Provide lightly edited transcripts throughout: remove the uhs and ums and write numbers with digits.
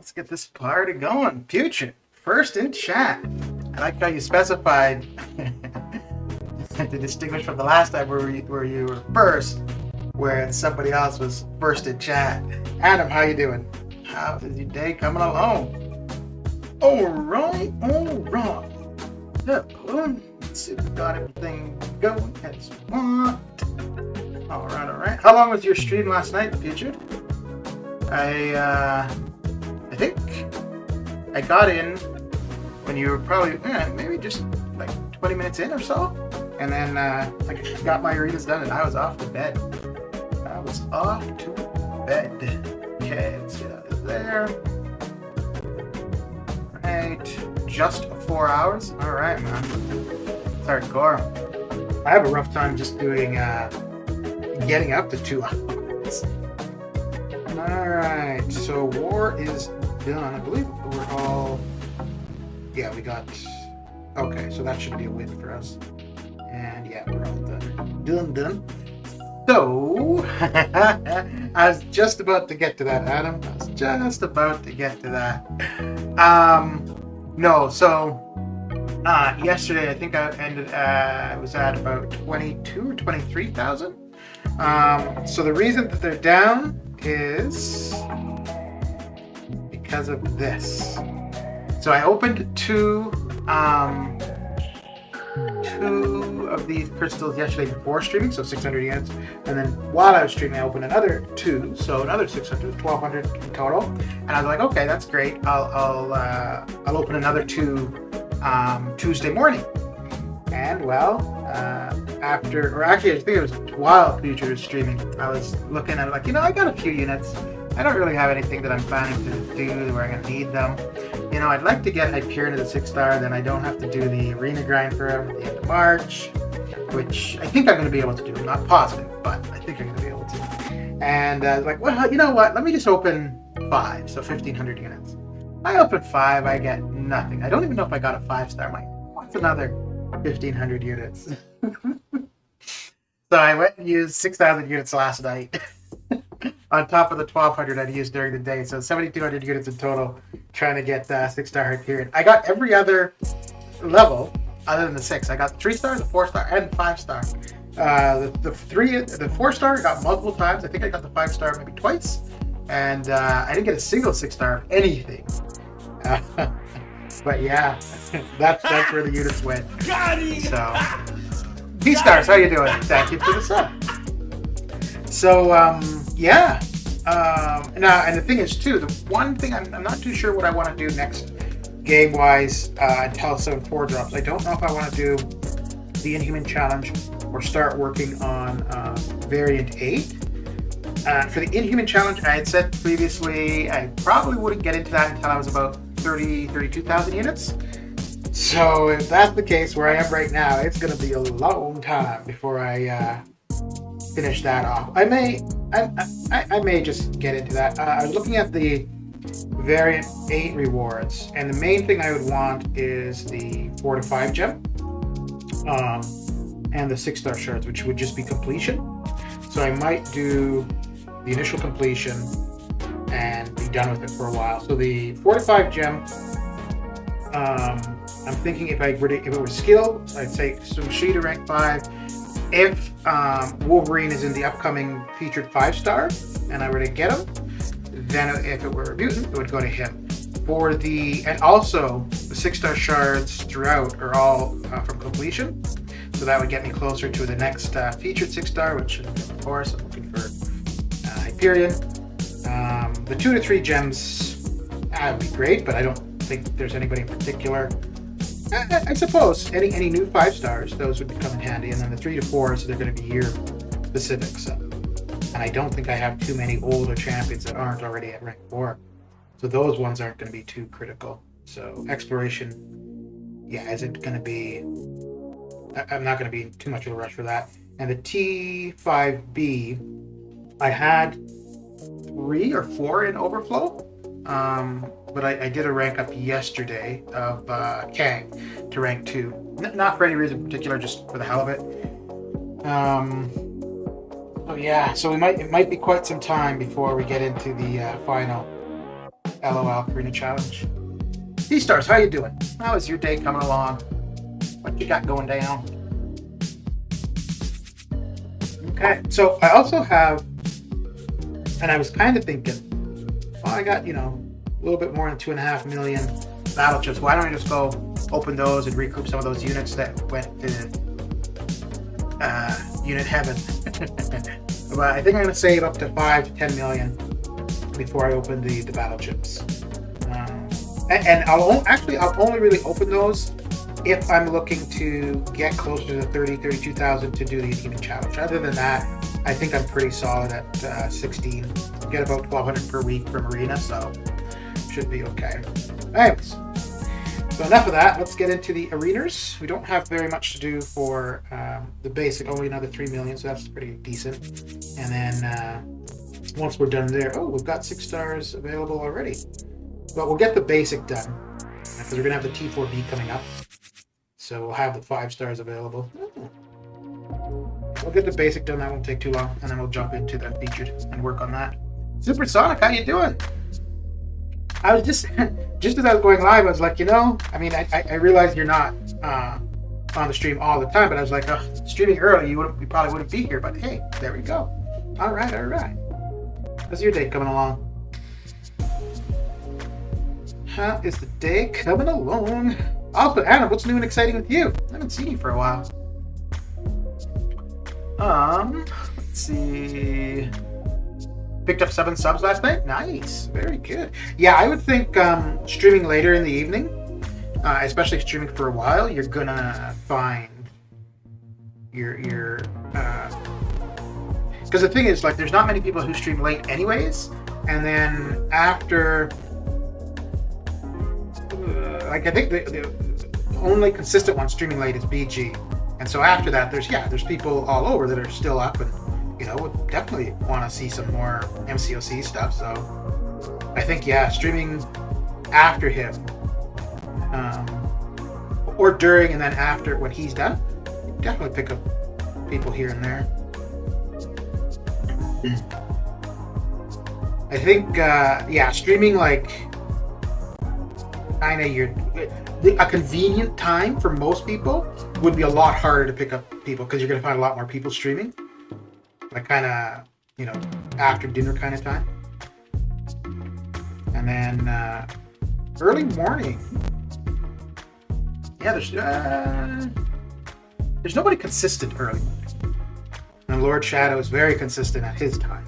Let's get this party going. Future, first in chat. I like how you specified to distinguish from the last time where you were first, where somebody else was first in chat. Adam, how you doing? How is your day coming along? All right. Yeah, let's see if we got everything going as we want. All right. How long was your stream last night, Future? I think I got in when you were probably maybe just like 20 minutes in or so, and then I got my arenas done and I was off to bed. Okay, let's get out of there. Right, just 4 hours. All right, man. It's hardcore. I have a rough time just doing getting up to 2 hours. Alright, so war is done. I believe we're all... Yeah, we got... Okay, so that should be a win for us. And yeah, we're all done. Done. So, I was just about to get to that, Adam. I was just about to get to that. No, so... yesterday, I think I was at about 22 or 23,000. So the reason that they're down is because of this. So I opened two of these crystals yesterday before streaming, so 600 units, and then while I was streaming I opened another two, so another 600, 1200 in total, and I was like, okay, that's great. I'll open another two Tuesday morning. And well, I think it was while Future was streaming, I was looking at it like, I got a few units. I don't really have anything that I'm planning to do where I'm going to need them. I'd like to get Hyperion to the 6-star, then I don't have to do the arena grind for him at the end of March, which I think I'm going to be able to do. I'm not positive, but I think I'm going to be able to. And I was like, well, you know what? Let me just open 5, so 1,500 units. I opened 5, I get nothing. I don't even know if I got a 5-star. I'm like, what's another 1,500 units? So I went and used 6,000 units last night on top of the 1,200 I'd used during the day. So 7,200 units in total trying to get 6-star Hyperion. I got every other level other than the 6. I got 3-star, the 4-star, and 5-star. The 4-star I got multiple times. I think I got the 5-star maybe twice. And I didn't get a single 6-star of anything. But yeah, that's where the units went. So, B-stars, how you doing? Thank you for the sub. So, yeah. Now, and the thing is, too, the one thing I'm not too sure what I want to do next game-wise until 7-4 drops. I don't know if I want to do the Inhuman Challenge or start working on Variant 8. For the Inhuman Challenge, I had said previously I probably wouldn't get into that until I was about 32,000 units. So if that's the case where I am right now, it's going to be a long time before I finish that off. I may just get into that. I was looking at the Variant 8 rewards, and the main thing I would want is the 4 to 5 gem and the 6-star shards, which would just be completion. So I might do the initial completion and be done with it for a while. So the 4 to 5 gem, I'm thinking if it was skill, I'd say Sumshi to rank 5. If Wolverine is in the upcoming featured 5-star and I were to get him, then if it were a mutant, it would go to him. And also the 6-star shards throughout are all from completion. So that would get me closer to the next featured 6-star, which of course I'm looking for Hyperion. The 2 to 3 gems would be great, but I don't think there's anybody in particular. I suppose any new 5-stars, those would come in handy, and then the 3 to 4s, they're going to be year specific. So, and I don't think I have too many older champions that aren't already at rank 4, so those ones aren't going to be too critical. So exploration, isn't going to be. I'm not going to be too much of a rush for that. And the T5B, I had 3 or 4 in overflow. But I did a rank up yesterday of Kang to rank 2. Not for any reason in particular, just for the hell of it. So it might be quite some time before we get into the final. LOL Karina Challenge. D-Stars, how you doing? How is your day coming along? What you got going down? Okay, so I also have, and I was kind of thinking, well, I got, a little bit more than 2.5 million battle chips. Why don't I just go open those and recoup some of those units that went to unit heaven? But I think I'm going to save up to 5 to 10 million before I open the battle chips. And I'll only really open those if I'm looking to get closer to 32,000 to do the Achievement Challenge. Other than that, I think I'm pretty solid at 16. Get about 1,200 per week from Arena, so should be okay. Anyways, so enough of that. Let's get into the arenas. We don't have very much to do for the basic, only another 3 million, so that's pretty decent. And then once we're done there, we've got 6 stars available already. But we'll get the basic done, because we're going to have the T4B coming up. So we'll have the 5 stars available. We'll get the basic done, that won't take too long, and then we'll jump into the featured and work on that. Supersonic, how you doing? I was just as I was going live, I was like, I realized you're not on the stream all the time, but I was like, streaming early, you probably wouldn't be here, but hey, there we go. All right. How's your day coming along? How is the day coming along? Also, Anna, what's new and exciting with you? I haven't seen you for a while. Let's see. Picked up 7 subs last night. Nice, very good. Yeah, I would think streaming later in the evening, especially streaming for a while, you're gonna find your because the thing is, like, there's not many people who stream late anyways, and then after, I think the only consistent one streaming late is BG, and so after that, there's people all over that are still up and would definitely want to see some more MCOC stuff. So I think streaming after him, or during and then after when he's done, definitely pick up people here and there. I think streaming like kind of a convenient time for most people would be a lot harder to pick up people, because you're going to find a lot more people streaming, like kind of after dinner kind of time. And then early morning, there's nobody consistent early morning, and Lord Shadow is very consistent at his time.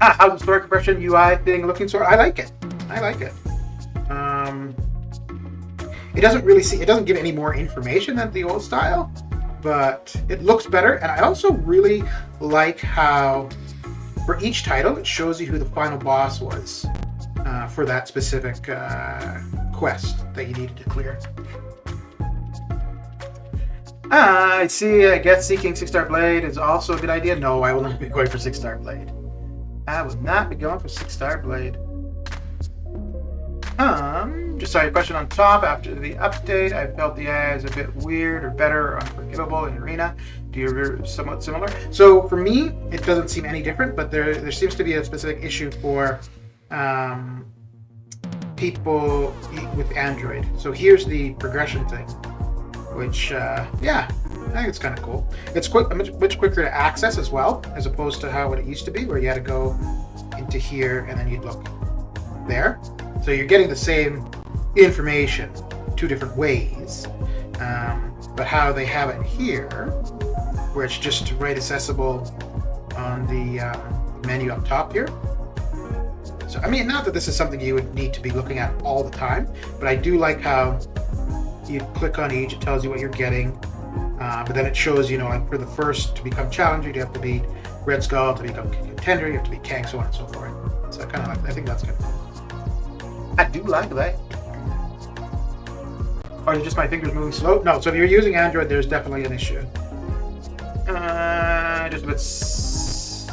How's the story compression UI thing looking? So I like it. It doesn't give any more information than the old style, but it looks better. And I also really like how for each title it shows you who the final boss was for that specific quest that you needed to clear. I see. I guess seeking 6-star blade is also a good idea. No, I will not be going for 6-star blade. I will not be going for 6-star blade. Just saw your question on top. After the update, I felt the AI is a bit weird or better or unforgivable in Arena. Do you somewhat similar? So for me, it doesn't seem any different, but there seems to be a specific issue for people with Android. So here's the progression thing, which I think it's kind of cool. It's much quicker to access as well, as opposed to how it used to be, where you had to go into here and then you'd look there. So you're getting the same information 2 different ways, but how they have it here, where it's just right accessible on the menu up top here. So I mean, not that this is something you would need to be looking at all the time, but I do like how you click on each, it tells you what you're getting, but then it shows, like for the first to become challenger, you have to beat Red Skull, to become contender, you have to beat Kang, so on and so forth. So I think that's good. I do like that. Or is it just my fingers moving slow? No, so if you're using Android, there's definitely an issue. Just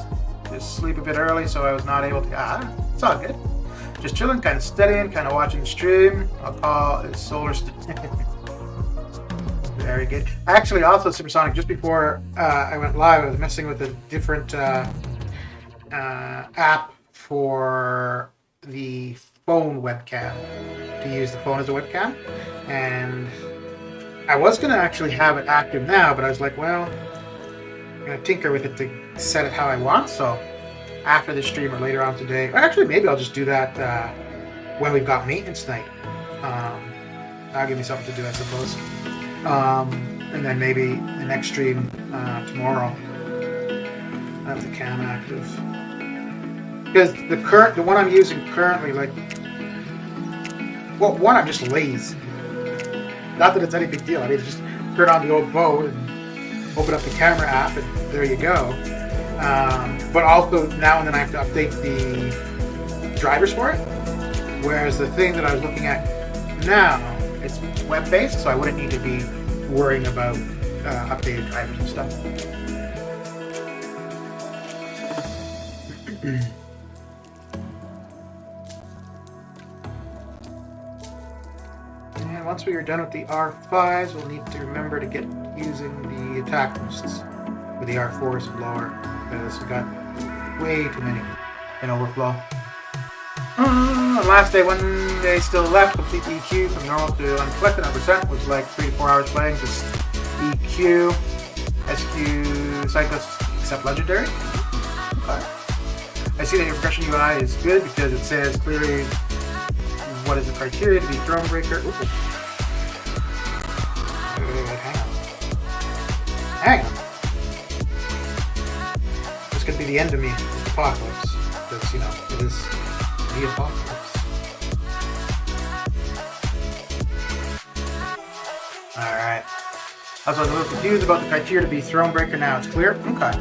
sleep a bit early, so I was not able to. It's all good. Just chilling, kind of studying, kind of watching the stream. I'll call it Solar. Very good. Actually, also Supersonic, just before I went live, I was messing with a different app for the phone webcam, to use the phone as a webcam. And I was going to actually have it active now, but I was like, well, I'm going to tinker with it to set it how I want. So after the stream or later on today, or actually maybe I'll just do that when we've got maintenance night. That'll give me something to do, I suppose. And then maybe the next stream tomorrow, I have the cam active. Because the one I'm using currently, like, well, one, I'm just lazy. Not that it's any big deal. I mean, just turn on the old boat and open up the camera app, and there you go. But also now and then I have to update the drivers for it. Whereas the thing that I was looking at now, it's web-based, so I wouldn't need to be worrying about updated drivers and stuff. And once we are done with the R5s, we'll need to remember to get using the attack boosts with the R4s and lower, because we got way too many in overflow. Last day, 1 day still left, complete the EQ from normal to uncollected. 100% was like 3 to 4 hours playing, just EQ, SQ, cyclist, except legendary. Okay. I see that your progression UI is good because it says clearly what is the criteria to be throne breaker. Ooh. Hang on. This could be the end of me, apocalypse, because, you know, it is the apocalypse. Alright. I was a little confused about the criteria to be throne breaker. Now it's clear. Okay.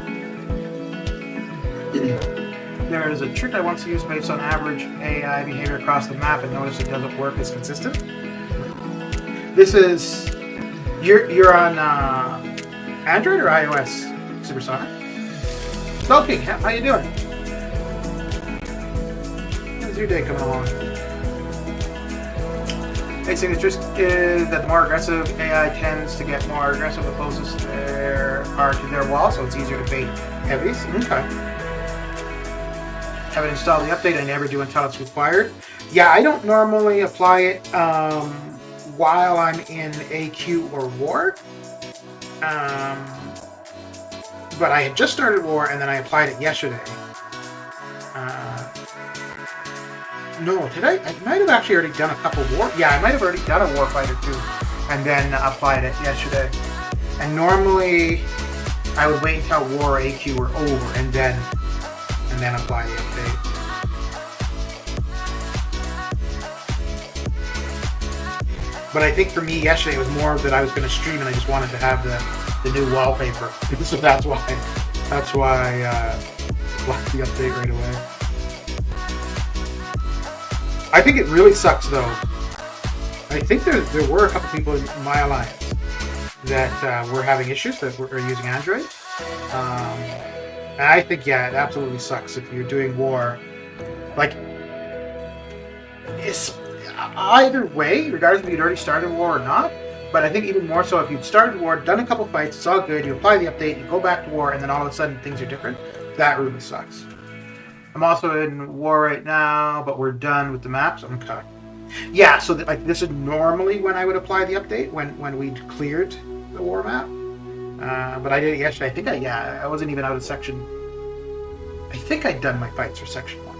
There is a trick I once used based on average AI behavior across the map and noticed it doesn't work as consistent. This is... You're on Android or iOS, Supersonic? Sulking, how you doing? How's your day coming along? Basically, the trick is that the more aggressive AI tends to get more aggressive the closest they are to their wall, so it's easier to bait heavies. Okay. Have it installed the update. I never do until it's required. Yeah, I don't normally apply it while I'm in AQ or War. But I had just started War and then I applied it yesterday. No, today I might have actually already done a couple War. Yeah, I might have already done a Warfighter too, and then applied it yesterday. And normally I would wait until War or AQ were over and then apply the update. But I think for me yesterday it was more that I was going to stream and I just wanted to have the new wallpaper. So that's why I applied the update right away. I think it really sucks though. I think there were a couple people in my alliance that were having issues that were using Android. And I think, yeah, it absolutely sucks if you're doing War. Like, it's either way, regardless if you'd already started War or not. But I think even more so if you'd started War, done a couple fights, it's all good, you apply the update, you go back to War, and then all of a sudden things are different. That really sucks. I'm also in War right now, but we're done with the maps. Okay. Yeah, so like this is normally when I would apply the update, when we'd cleared the War map. But I did it yesterday. I think I wasn't even out of section. I think I'd done my fights for section 1.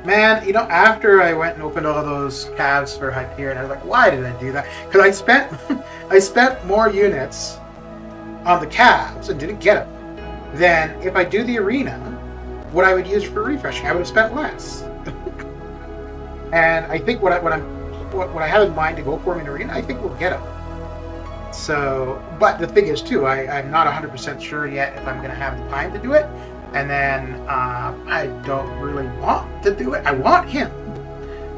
Man, you know, after I went and opened all those calves for Hyperion, I was like, why did I do that? Because I spent more units on the calves and didn't get them than if I do the arena, what I would use for refreshing. I would have spent less. And I think what I have in mind to go for in arena, I think we'll get them. So, but the thing is too, I'm not 100% sure yet if I'm going to have the time to do it. And then I don't really want to do it. I want him,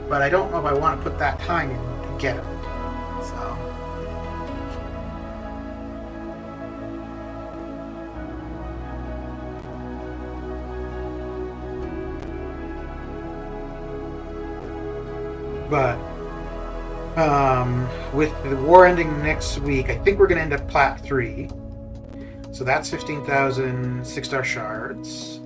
but I don't know if I want to put that time in to get him. So. But With the war ending next week, I think we're going to end up Plat 3. So that's 15,000 6-star shards.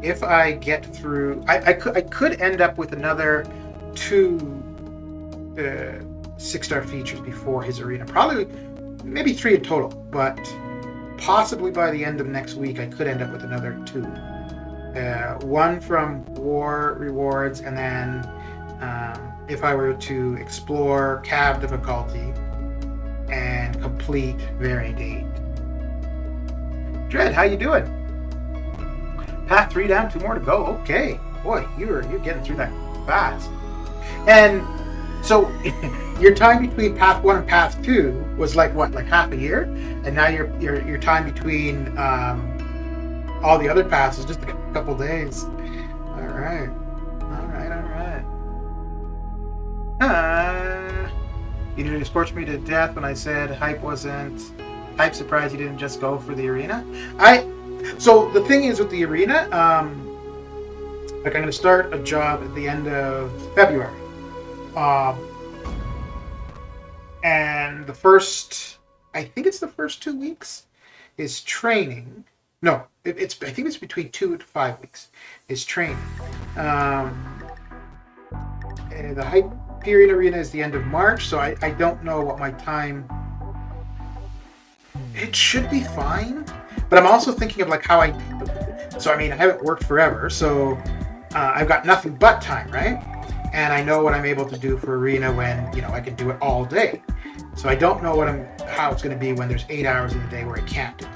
If I get through, I could end up with another 2 6-star features before his arena. Probably, maybe 3 in total, but possibly by the end of next week, I could end up with another 2. 1 from war rewards, and then if I were to explore Cav difficulty and complete Variant 8. Dread, how you doing? Path 3 down, 2 more to go. Okay. Boy, you're getting through that fast. And so your time between Path 1 and Path 2 was like what, like half a year? And now your time between all the other paths is just a couple days. All right. You nearly scorched me to death when I said hype wasn't hype. Surprised you didn't just go for the arena. So the thing is with the arena, like I'm going to start a job at the end of February, and the first, I think it's the first 2 weeks, is training. No, I think it's between 2 to 5 weeks is training. The Hyperion Arena is the end of March, so I don't know what my time. It should be fine, but I'm also thinking of like how I haven't worked forever, so I've got nothing but time, right? And I know what I'm able to do for Arena when I can do it all day. So I don't know how it's going to be when there's 8 hours in the day where I can't do it.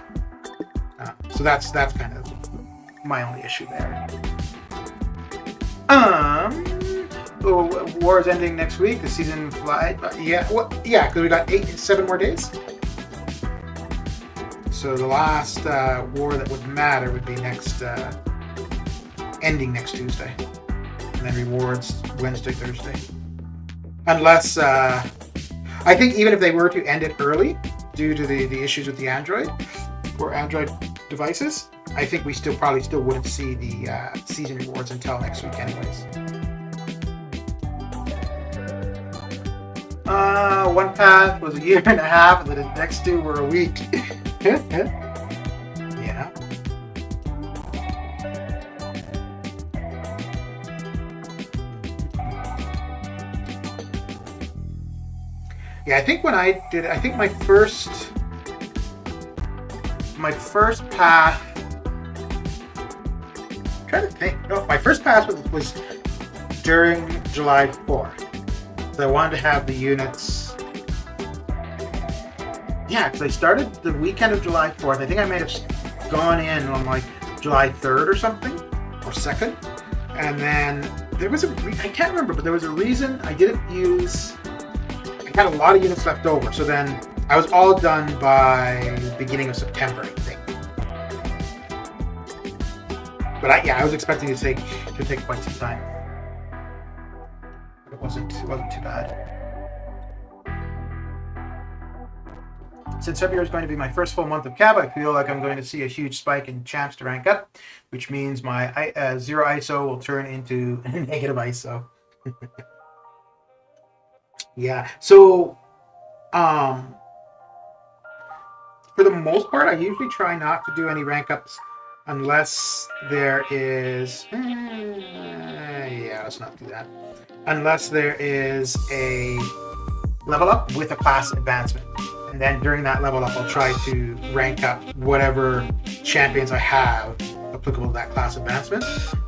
So that's kind of my only issue there. War is ending next week. The season flies. Yeah, because we got 7 more days. So the last war that would matter would be ending next Tuesday, and then rewards Wednesday, Thursday. Unless I think even if they were to end it early due to the issues with the Android devices, I think we probably still wouldn't see the season rewards until next week, anyways. One path was a year and a half, and the next 2 were a week. Yeah. Yeah, I think when I did, I think my first path. I'm trying to think. No, my first path was during July 4th. So I wanted to have the units. Yeah, because I started the weekend of July 4th. I think I may have gone in on like July 3rd or something, or 2nd. And then there was I can't remember, but there was a reason I didn't use. I had a lot of units left over. So then I was all done by the beginning of September, I think. But I was expecting to take quite some time. It wasn't too bad. Since February is going to be my first full month of cab, I feel like I'm going to see a huge spike in champs to rank up, which means my 0 ISO will turn into negative ISO. Yeah. So, for the most part, I usually try not to do any rank ups unless there is. Yeah, let's not do that. Unless there is a level up with a class advancement. And then during that level up, I'll try to rank up whatever champions I have applicable to that class advancement.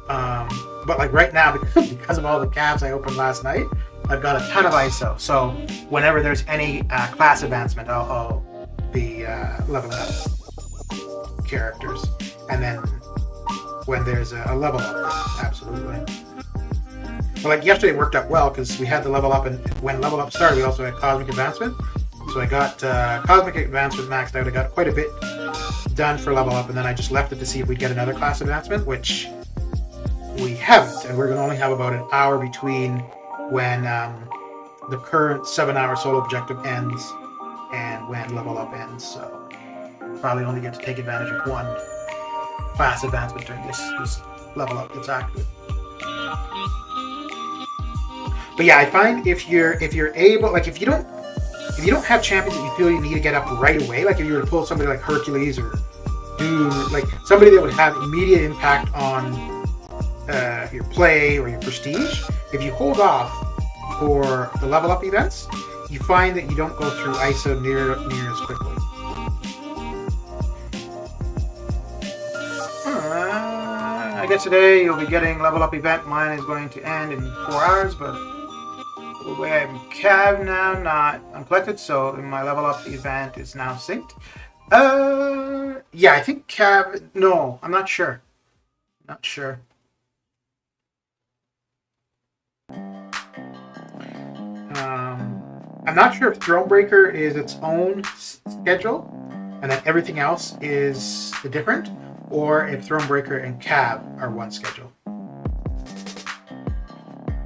But like right now, because of all the cabs I opened last night, I've got a ton of ISO. So whenever there's any class advancement, I'll be leveling up characters. And then when there's a level up, absolutely. But like yesterday it worked out well because we had the level up, and when level up started, we also had cosmic advancement. So I got cosmic advancement maxed out. I got quite a bit done for level up, and then I just left it to see if we'd get another class advancement, which we haven't. And we're going to only have about an hour between when the current 7-hour solo objective ends and when level up ends. So probably only get to take advantage of one class advancement during this level up that's active. But yeah, I find if you're able, like if you don't have champions that you feel you need to get up right away, like if you were to pull somebody like Hercules or Doom, like somebody that would have immediate impact on your play or your prestige, if you hold off for the level up events, you find that you don't go through ISO near as quickly. I guess today you'll be getting level up event. Mine is going to end in 4 hours, but the way I'm Cav now, not uncollected, so my level up event is now synced. Yeah, I think Cav. No, I'm not sure. Not sure. I'm not sure if Thronebreaker is its own schedule, and then everything else is different, or if Thronebreaker and Cav are one schedule.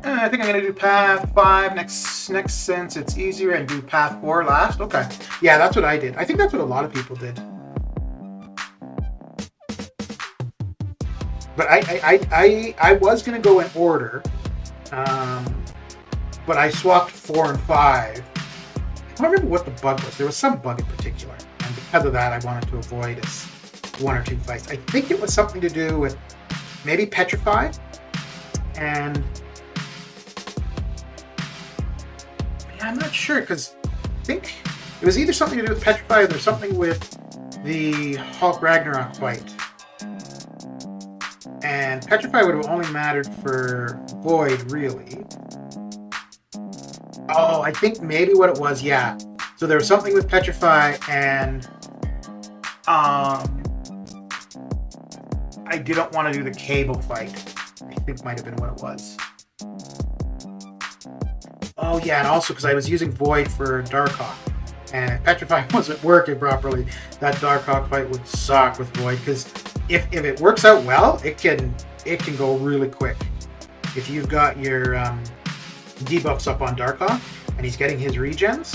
I think I'm going to do Path 5 next since it's easier, and do Path 4 last. Okay. Yeah, that's what I did. I think that's what a lot of people did. But I was going to go in order, but I swapped 4 and 5. I don't remember what the bug was. There was some bug in particular, and because of that, I wanted to avoid 1 or 2 fights. I think it was something to do with maybe Petrify, and yeah, I'm not sure, because I think it was either something to do with Petrify or there's something with the Hulk Ragnarok fight. And Petrify would have only mattered for Void, really. Oh, I think maybe what it was, yeah. So there was something with Petrify, and I didn't want to do the cable fight. I think might have been what it was. Oh yeah, and also because I was using Void for Darkhawk, and if Petrify wasn't working properly, that Darkhawk fight would suck with Void, because if it works out well, it can go really quick. If you've got your debuffs up on Darkhawk and he's getting his regens,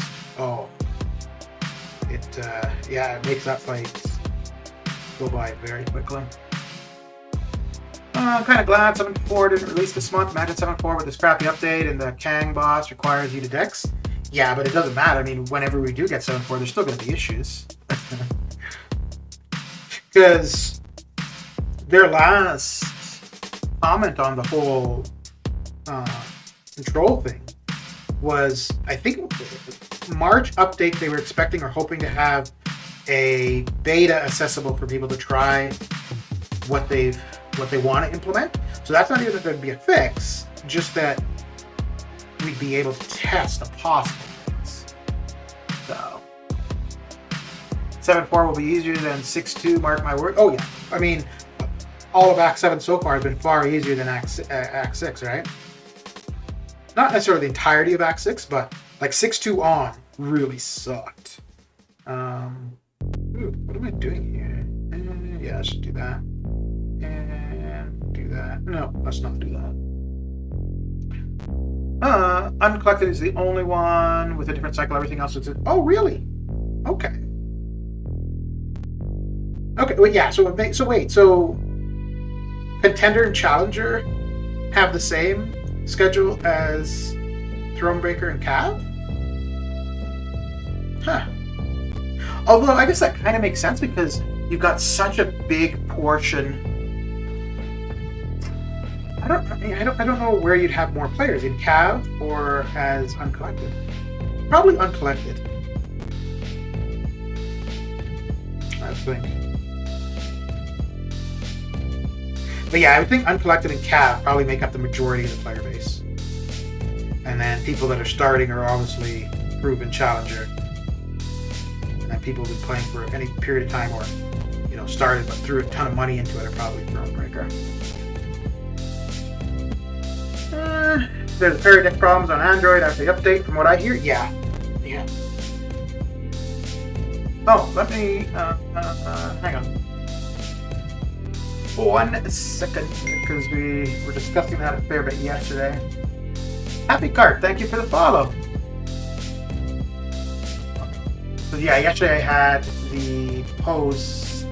it makes that fight go by very quickly. I'm kind of glad 7.4 didn't release this month. Imagine 7.4 with this crappy update and the Kang boss requires you to dex. Yeah, but it doesn't matter. I mean, whenever we do get 7.4, there's still going to be issues. Because their last comment on the whole control thing was, I think, March update they were expecting or hoping to have a beta accessible for people to try what they want to implement. So that's not even that there'd be a fix, just that we'd be able to test the possible things. So 7.4 will be easier than 6.2, mark my word. Oh yeah, I mean, all of Act 7 so far has been far easier than Act 6, right? Not necessarily the entirety of Act 6, but like 6.2 on really sucked. What am I doing here? Yeah, I should do that. And do that. No, let's not do that. Uncollected is the only one with a different cycle. Everything else is... Oh, really? Okay. Okay, well, yeah, so Contender and Challenger have the same schedule as Thronebreaker and Cav? Huh. Although, I guess that kind of makes sense because you've got such a big portion. I don't know where you'd have more players, in Cav or as Uncollected. Probably Uncollected, I think. But yeah, I would think Uncollected and Cav probably make up the majority of the player base. And then people that are starting are obviously proven Challenger. And then people who've been playing for any period of time or, started but threw a ton of money into it are probably Thronebreaker. There's paradex problems on Android after the update, from what I hear. Yeah. Oh, let me hang on 1 second, because we were discussing that a fair bit yesterday. Happy Cart, thank you for the follow. So yeah, yesterday I had the post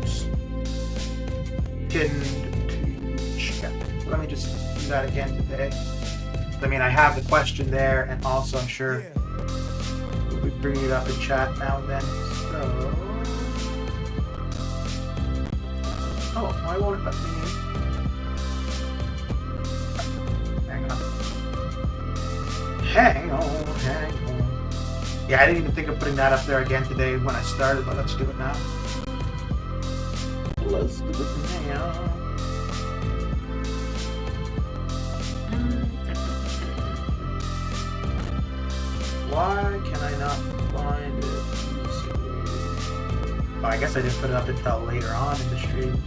pinned to check. Let me just do that again today. I mean, I have the question there, and also I'm sure we'll be bringing it up in chat now and then. So, oh, why won't it let me? Hang on. Yeah, I didn't even think of putting that up there again today when I started, but let's do it now. Let's do it now. Why can I not find it? Oh, I guess I didn't put it up until later on in the stream.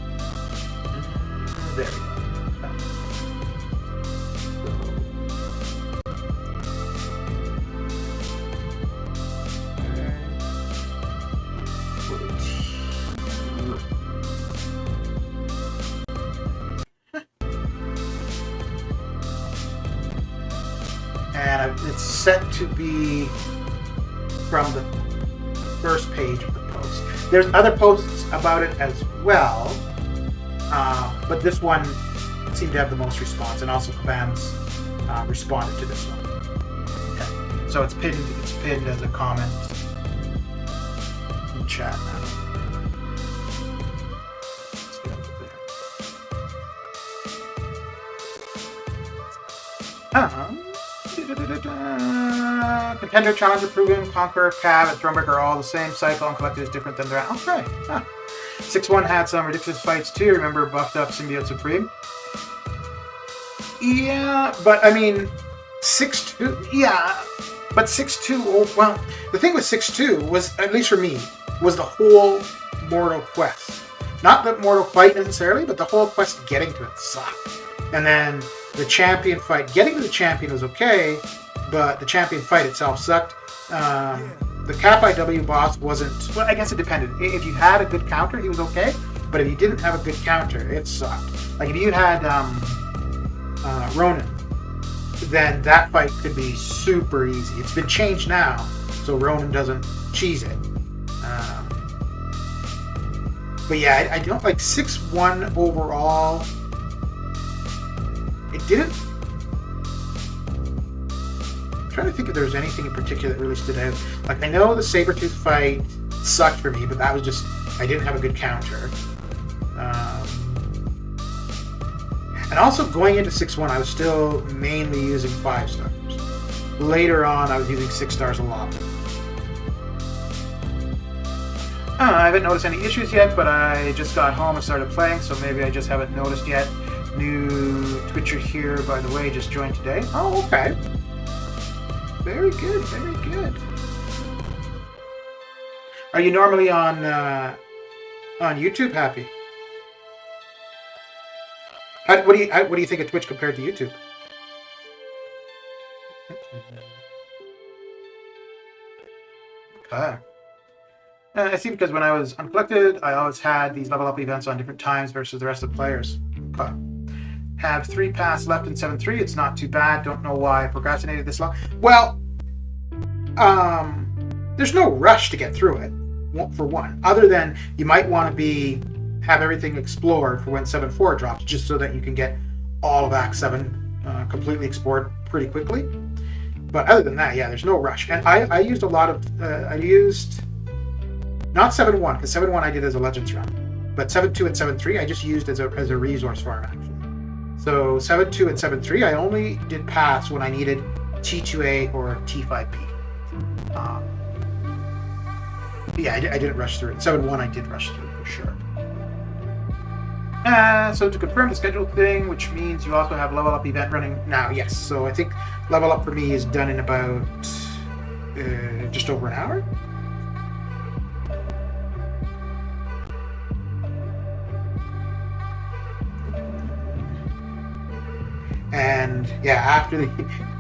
There we go. And it's set to be from the first page of the post. There's other posts about it as well, but this one seemed to have the most response, and also Kabam's responded to this one. Okay. So it's pinned as a comment in chat now. Contender, Challenger, Proven, Conqueror, Cav, and Thronebreaker are all the same. Cycle and Collected is different than their... Okay. 6-1 had some ridiculous fights too. Remember Buffed Up Symbiote Supreme? Yeah, but I mean, 6-2... Yeah, but 6-2... Oh, well, the thing with 6-2 was, at least for me, was the whole Mortal Quest. Not the Mortal Fight necessarily, but the whole quest getting to it sucked. And then the champion fight, getting to the champion was okay, but the champion fight itself sucked. The Cap IW boss wasn't... Well, I guess it depended. If you had a good counter, he was okay, but if you didn't have a good counter, it sucked. Like, if you had Ronan, then that fight could be super easy. It's been changed now, so Ronan doesn't cheese it. But yeah, I don't like 6-1 overall. It didn't... I'm trying to think if there was anything in particular that really stood out. Like, I know the Sabretooth fight sucked for me, but that was just... I didn't have a good counter. And also, going into 6-1, I was still mainly using 5 stars. Later on, I was using 6 stars a lot. I haven't noticed any issues yet, but I just got home and started playing, so maybe I just haven't noticed yet. New Twitcher here, by the way, just joined today. Oh, okay. Very good, very good. Are you normally on YouTube, Happy? What do you think of Twitch compared to YouTube? Okay. I see, because when I was uncollected, I always had these level up events on different times versus the rest of the players. Okay. Have 3 paths left in 7-3. It's not too bad. Don't know why I procrastinated this long. Well, there's no rush to get through it, for one. Other than you might want to have everything explored for when 7-4 drops, just so that you can get all of Act 7 completely explored pretty quickly. But other than that, yeah, there's no rush. And I used a lot of... I used... Not 7-1, because 7-1 I did as a Legends run. But 7-2 and 7-3 I just used as a resource farm, actually. So 7-2 and 7-3 I only did paths when I needed T2A or T5P. Yeah, I didn't rush through it. 7-1 I did rush through for sure. So to confirm the schedule thing, which means you also have level up event running now. Yes, so I think level up for me is done in about just over an hour. And yeah,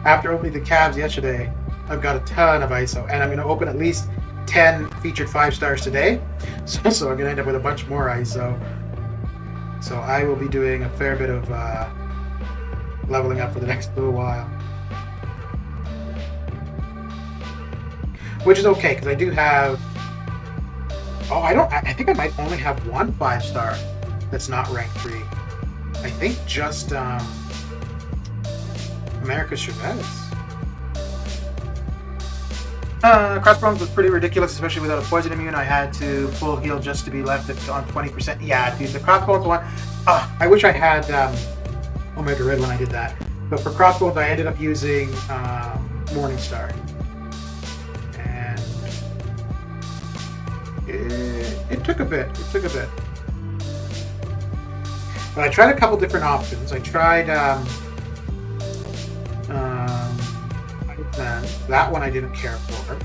after opening the cabs yesterday, I've got a ton of ISO, and I'm going to open at least 10 featured 5 stars today. So I'm going to end up with a bunch more ISO. So I will be doing a fair bit of leveling up for the next little while, which is okay because I do have. Oh, I think I might only have 1 5-star that's not rank 3. I think just America Chavez. Crossbones was pretty ridiculous, especially without a poison immune. I had to full heal just to be left on 20%. Yeah, dude, the Crossbones one. I wish I had Omega Red when I did that. But for Crossbones, I ended up using Morningstar. And it took a bit. But I tried a couple different options. I tried that one I didn't care for.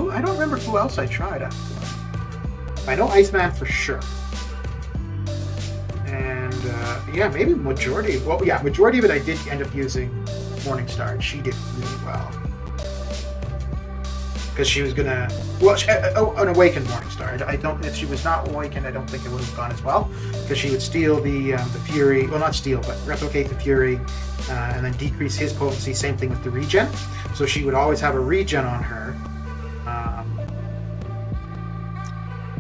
I don't remember who else I tried after. I know Iceman for sure. And yeah, maybe majority. Well, yeah, majority of it I did end up using Morningstar, and she did really well. Because she was gonna, an awakened Morningstar. I don't. If she was not awakened, I don't think it would have gone as well. Because she would steal the Fury. Well, not steal, but replicate the Fury, and then decrease his potency. Same thing with the regen. So she would always have a regen on her.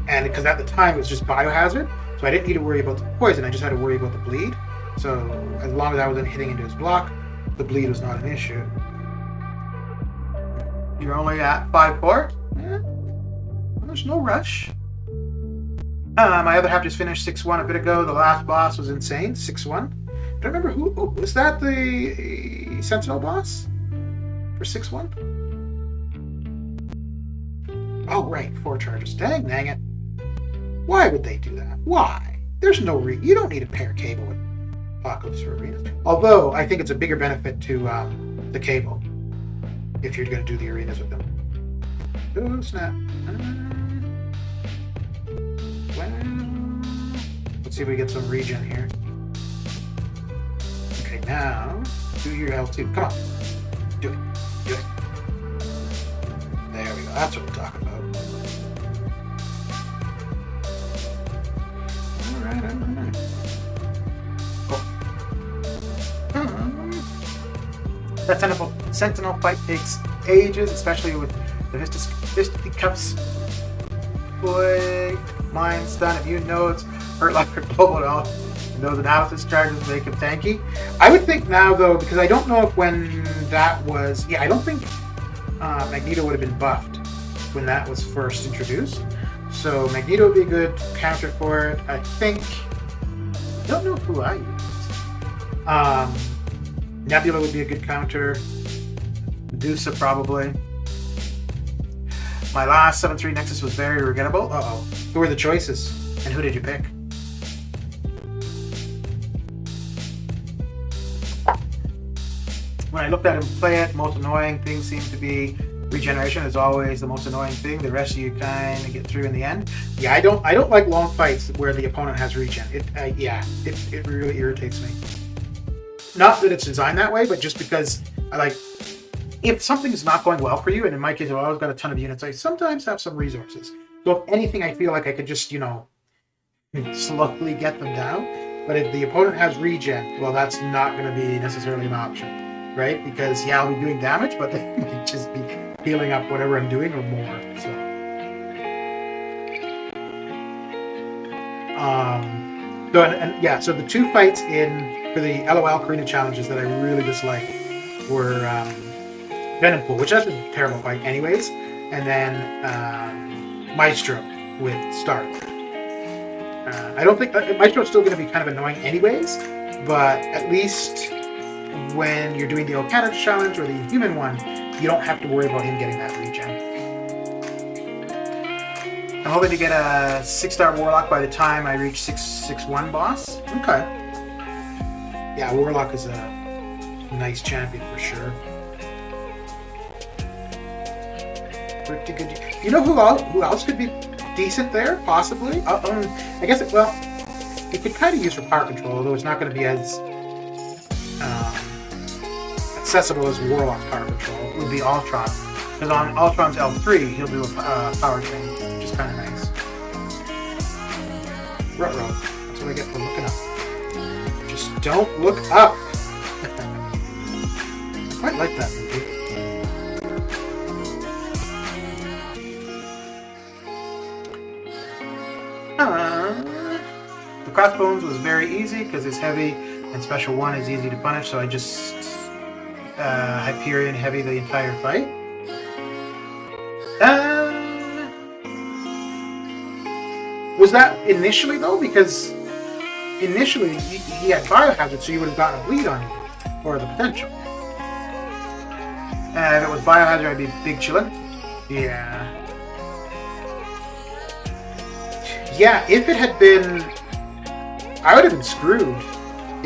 And because at the time it was just biohazard, so I didn't need to worry about the poison. I just had to worry about the bleed. So as long as I wasn't hitting into his block, the bleed was not an issue. You're only at 5-4? Yeah. There's no rush. My other half just finished 6-1 a bit ago. The last boss was insane, 6-1. Don't remember who was that, the Sentinel boss for 6-1? Oh right, 4 charges. Dang it. Why would they do that? Why? There's no reason. You don't need a pair cable with Apocalypse for arenas. Although I think it's a bigger benefit to the cable if you're going to do the arenas with them. Oh snap! Let's see if we get some regen here. Okay, now do your L2. Come on, do it. There we go. That's what we're talking about. All right. That Sentinel fight takes ages, especially with the fisticuffs. Boy, mind stun, immune nodes, hurt like a global health, and those analysis charges make him tanky. I would think now though, because I don't know if when that was, I don't think Magneto would have been buffed when that was first introduced. So Magneto would be a good counter for it. I think. I don't know who I used. Nebula would be a good counter. Medusa probably. My last 7-3 Nexus was very regrettable. Who were the choices? And who did you pick? When I looked at him play it, the most annoying thing seems to be regeneration is always the most annoying thing. The rest of you kind of get through in the end. Yeah, I don't like long fights where the opponent has regen. It really irritates me. Not that it's designed that way, but just because I like, if something's not going well for you, and in my case, I've always got a ton of units, I sometimes have some resources. So if anything, I feel like I could just, slowly get them down. But if the opponent has regen, well, that's not going to be necessarily an option, right? Because, I'll be doing damage, but they might just be healing up whatever I'm doing or more. So the two fights for the LOL Karina challenges that I really disliked were Venom Pool, which that's a terrible fight anyways, and then Maestro with Stark. I don't think Maestro's still going to be kind of annoying anyways, but at least when you're doing the Okada challenge or the human one, you don't have to worry about him getting that regen. I'm hoping to get a 6-star Warlock by the time I reach 6-1 boss. Okay. Yeah, Warlock is a nice champion for sure. Pretty good. You know who else could be decent there, possibly? I guess it could kind of use for power control, although it's not going to be as accessible as Warlock's power control. It would be Ultron. Because on Ultron's L3, he'll do a power chain, which is kind of nice. Ruh-roh. That's what I get for looking up. Just don't look up. I quite like that movie. The Crossbones was very easy because it's heavy, and Special 1 is easy to punish, so I just Hyperion heavy the entire fight. Was that initially though? Because initially he had Biohazard, so you would have gotten a bleed on you, or the potential. And if it was Biohazard, I'd be big chillin'. Yeah. Yeah, if it had been... I would have been screwed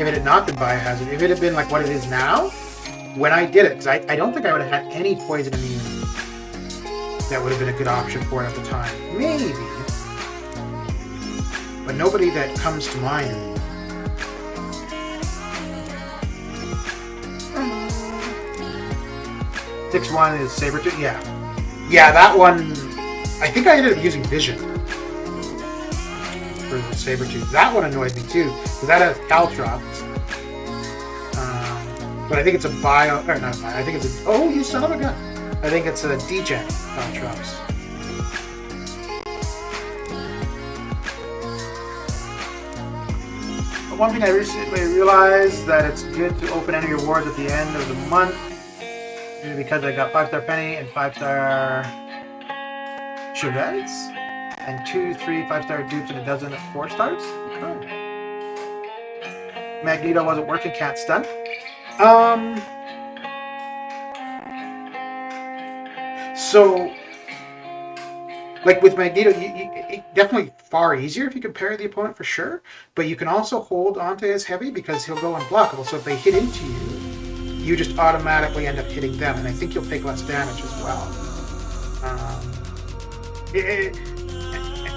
if it had not been Biohazard. If it had been like what it is now, when I did it, because I don't think I would have had any poison immunity. That would have been a good option for it at the time. Maybe. But nobody that comes to mind. 6-1 is Sabretooth. Yeah. Yeah, that one... I think I ended up using Vision for the Sabretooth. That one annoyed me too, because that has Caltrops. But I think it's a Bio... Or not a Bio. I think it's a... Oh, you son of a gun. I think it's a D-Gen Caltrops. But one thing I recently realized that it's good to open any rewards at the end of the month. Because I got 5-star Penny and 5-star Chevelles and 2, 3, 5-star dupes and a dozen 4 stars. Okay. Magneto wasn't working, can't stun. So, like with Magneto, it definitely far easier if you can parry the opponent for sure. But you can also hold onto his heavy because he'll go unblockable. So if they hit into you, you just automatically end up hitting them, and I think you'll take less damage as well.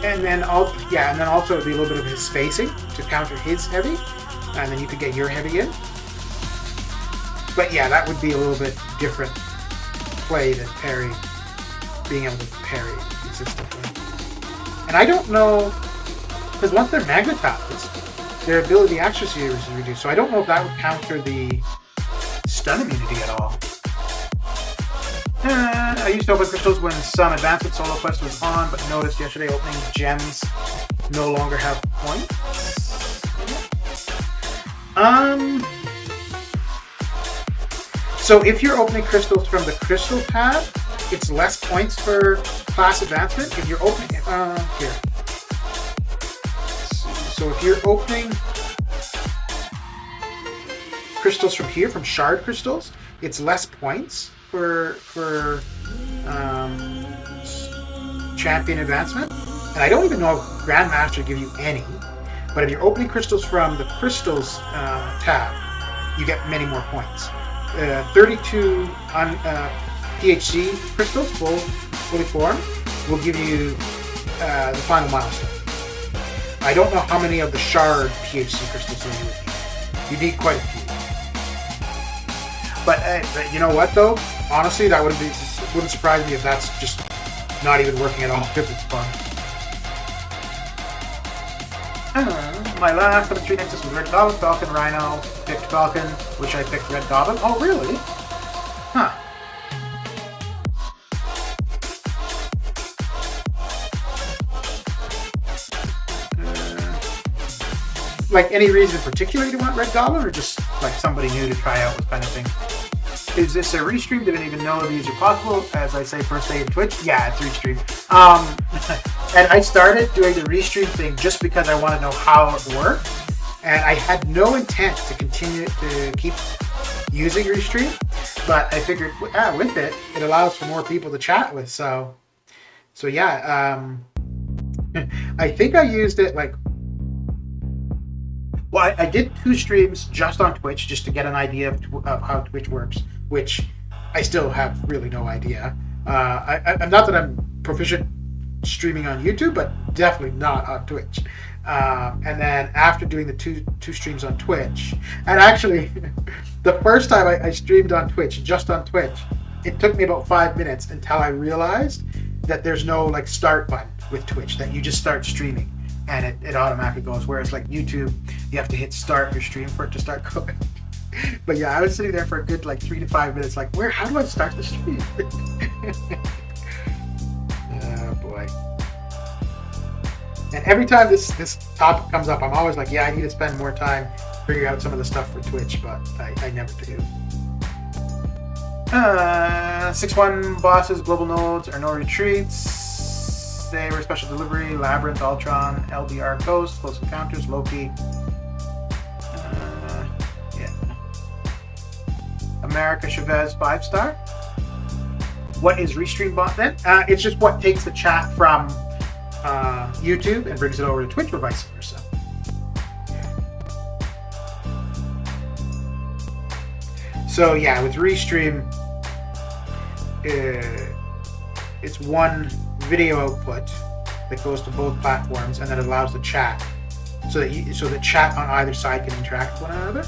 And then also it'd be a little bit of his spacing to counter his heavy, and then you could get your heavy in. But yeah, that would be a little bit different play than parry, being able to parry consistently. And I don't know, because once they're magnetized, their ability accuracy is reduced, so I don't know if that would counter the stun immunity at all. I used to open crystals when some advanced solo quest was on, but noticed yesterday opening gems no longer have points. So if you're opening crystals from the crystal tab, it's less points for class advancement. If you're opening here. So if you're opening crystals from here, from shard crystals, it's less points for champion advancement. And I don't even know if Grandmaster give you any, but if you're opening crystals from the crystals tab, you get many more points. 32 on PHC crystals, fully formed, will give you the final milestone. I don't know how many of the shard PHC crystals you would need. You need quite a few. But you know what though? Honestly, that wouldn't surprise me if that's just not even working at all if it's fun. My last of the 3 Nexus was Red Goblin, Falcon, Rhino, picked Falcon, which I picked Red Goblin. Oh really? Huh. Like any reason in particular you want Red Goblin, or just like somebody new to try out this kind of thing? Is this a restream? Didn't even know these are possible. As I say, first day in Twitch. Yeah, it's restream. And I started doing the restream thing just because I want to know how it worked, and I had no intent to continue to keep using restream. But I figured, with it allows for more people to chat with. So yeah. I think I used it like. Well, I did 2 streams just on Twitch just to get an idea of how Twitch works, which I still have really no idea. I'm not that I'm proficient streaming on YouTube, but definitely not on Twitch. And then after doing the two streams on Twitch, and actually the first time I streamed on Twitch, just on Twitch, it took me about 5 minutes until I realized that there's no like start button with Twitch, that you just start streaming. And it automatically goes. Whereas like YouTube, you have to hit start your stream for it to start going. But yeah, I was sitting there for a good like 3 to 5 minutes, like how do I start the stream? Oh boy. And every time this topic comes up, I'm always like, yeah, I need to spend more time figuring out some of the stuff for Twitch, but I never do. 6-1 bosses, global nodes, are no retreats. They were special delivery, Labyrinth, Ultron, LDR Ghost, Close Encounters, Loki. Yeah. America Chavez 5-star. What is Restream Bot then? It's just what takes the chat from YouTube and brings it over to Twitch or vice versa. So yeah, with Restream, it's one video output that goes to both platforms, and then it allows the chat, so the chat on either side can interact with one another.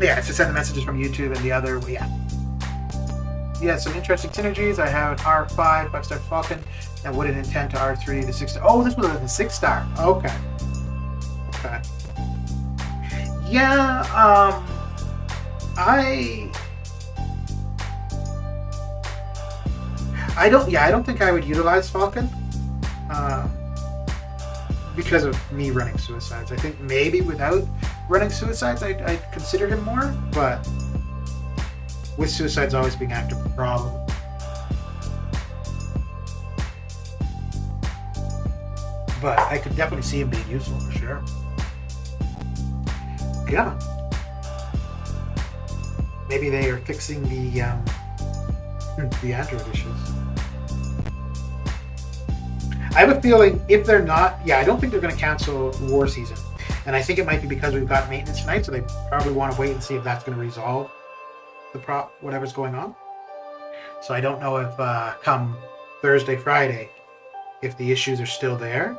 Yeah, it's to send the messages from YouTube, and the other, yeah, some interesting synergies. I have an R5 5-star Falcon, and would it intend to R3 the 6-star? Oh, this was a 6-star. Okay. Yeah, I don't think I would utilize Falcon because of me running Suicides. I think maybe without running Suicides, I'd consider him more, but with Suicides always being active problem. But I could definitely see him being useful for sure. Yeah. Maybe they are fixing the Android issues. I have a feeling if they're not, I don't think they're going to cancel War Season. And I think it might be because we've got maintenance tonight, so they probably want to wait and see if that's going to resolve whatever's going on. So I don't know if come Thursday, Friday, if the issues are still there.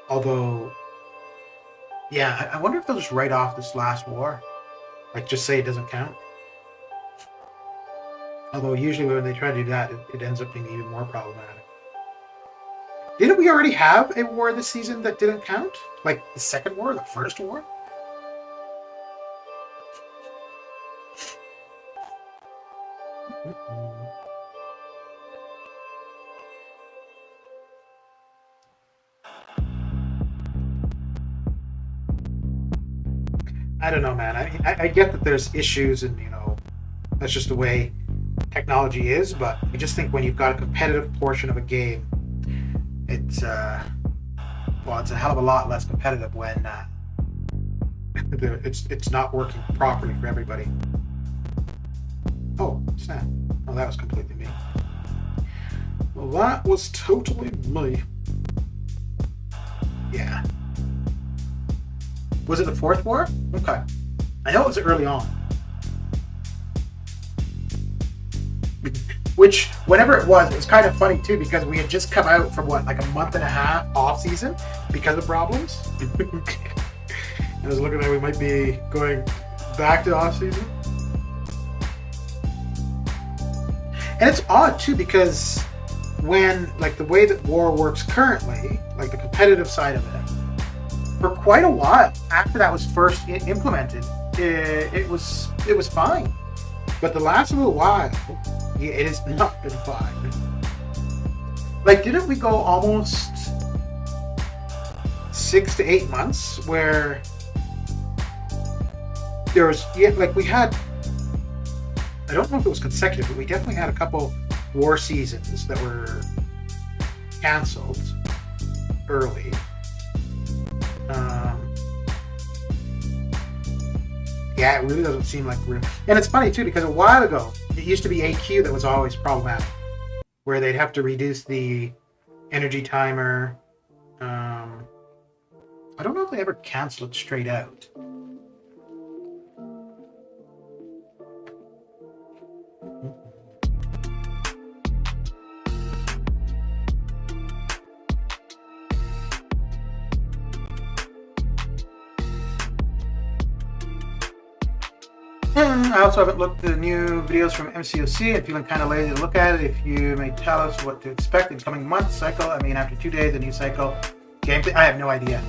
Although, yeah, I wonder if they'll just write off this last war. Like, just say it doesn't count. Although usually when they try to do that, it ends up being even more problematic. Didn't we already have a war this season that didn't count? Like the second war, the first war? I don't know, man. I get that there's issues and, that's just the way technology is, but I just think when you've got a competitive portion of a game, it's a hell of a lot less competitive when it's not working properly for everybody. Oh, snap. Oh, that was completely me. Well, that was totally me. Yeah. Was it the fourth war? Okay. I know it was early on. Which, whenever it was kind of funny too, because we had just come out from like a month and a half off season because of problems. I was looking at we might be going back to off season. And it's odd too, because when, like, the way that war works currently, like the competitive side of it, for quite a while after that was first implemented, it was fine. But the last little while, it has not been fine. Like, didn't we go almost 6 to 8 months where there was, we had, I don't know if it was consecutive, but we definitely had a couple war seasons that were canceled early. Yeah, it really doesn't seem like we're... And it's funny, too, because a while ago, it used to be AQ that was always problematic, where they'd have to reduce the energy timer. I don't know if they ever cancel it straight out. I also haven't looked at the new videos from MCOC and feeling kind of lazy to look at it. If you may tell us what to expect in coming month cycle. I mean, after 2 days, a new cycle gameplay. I have no idea.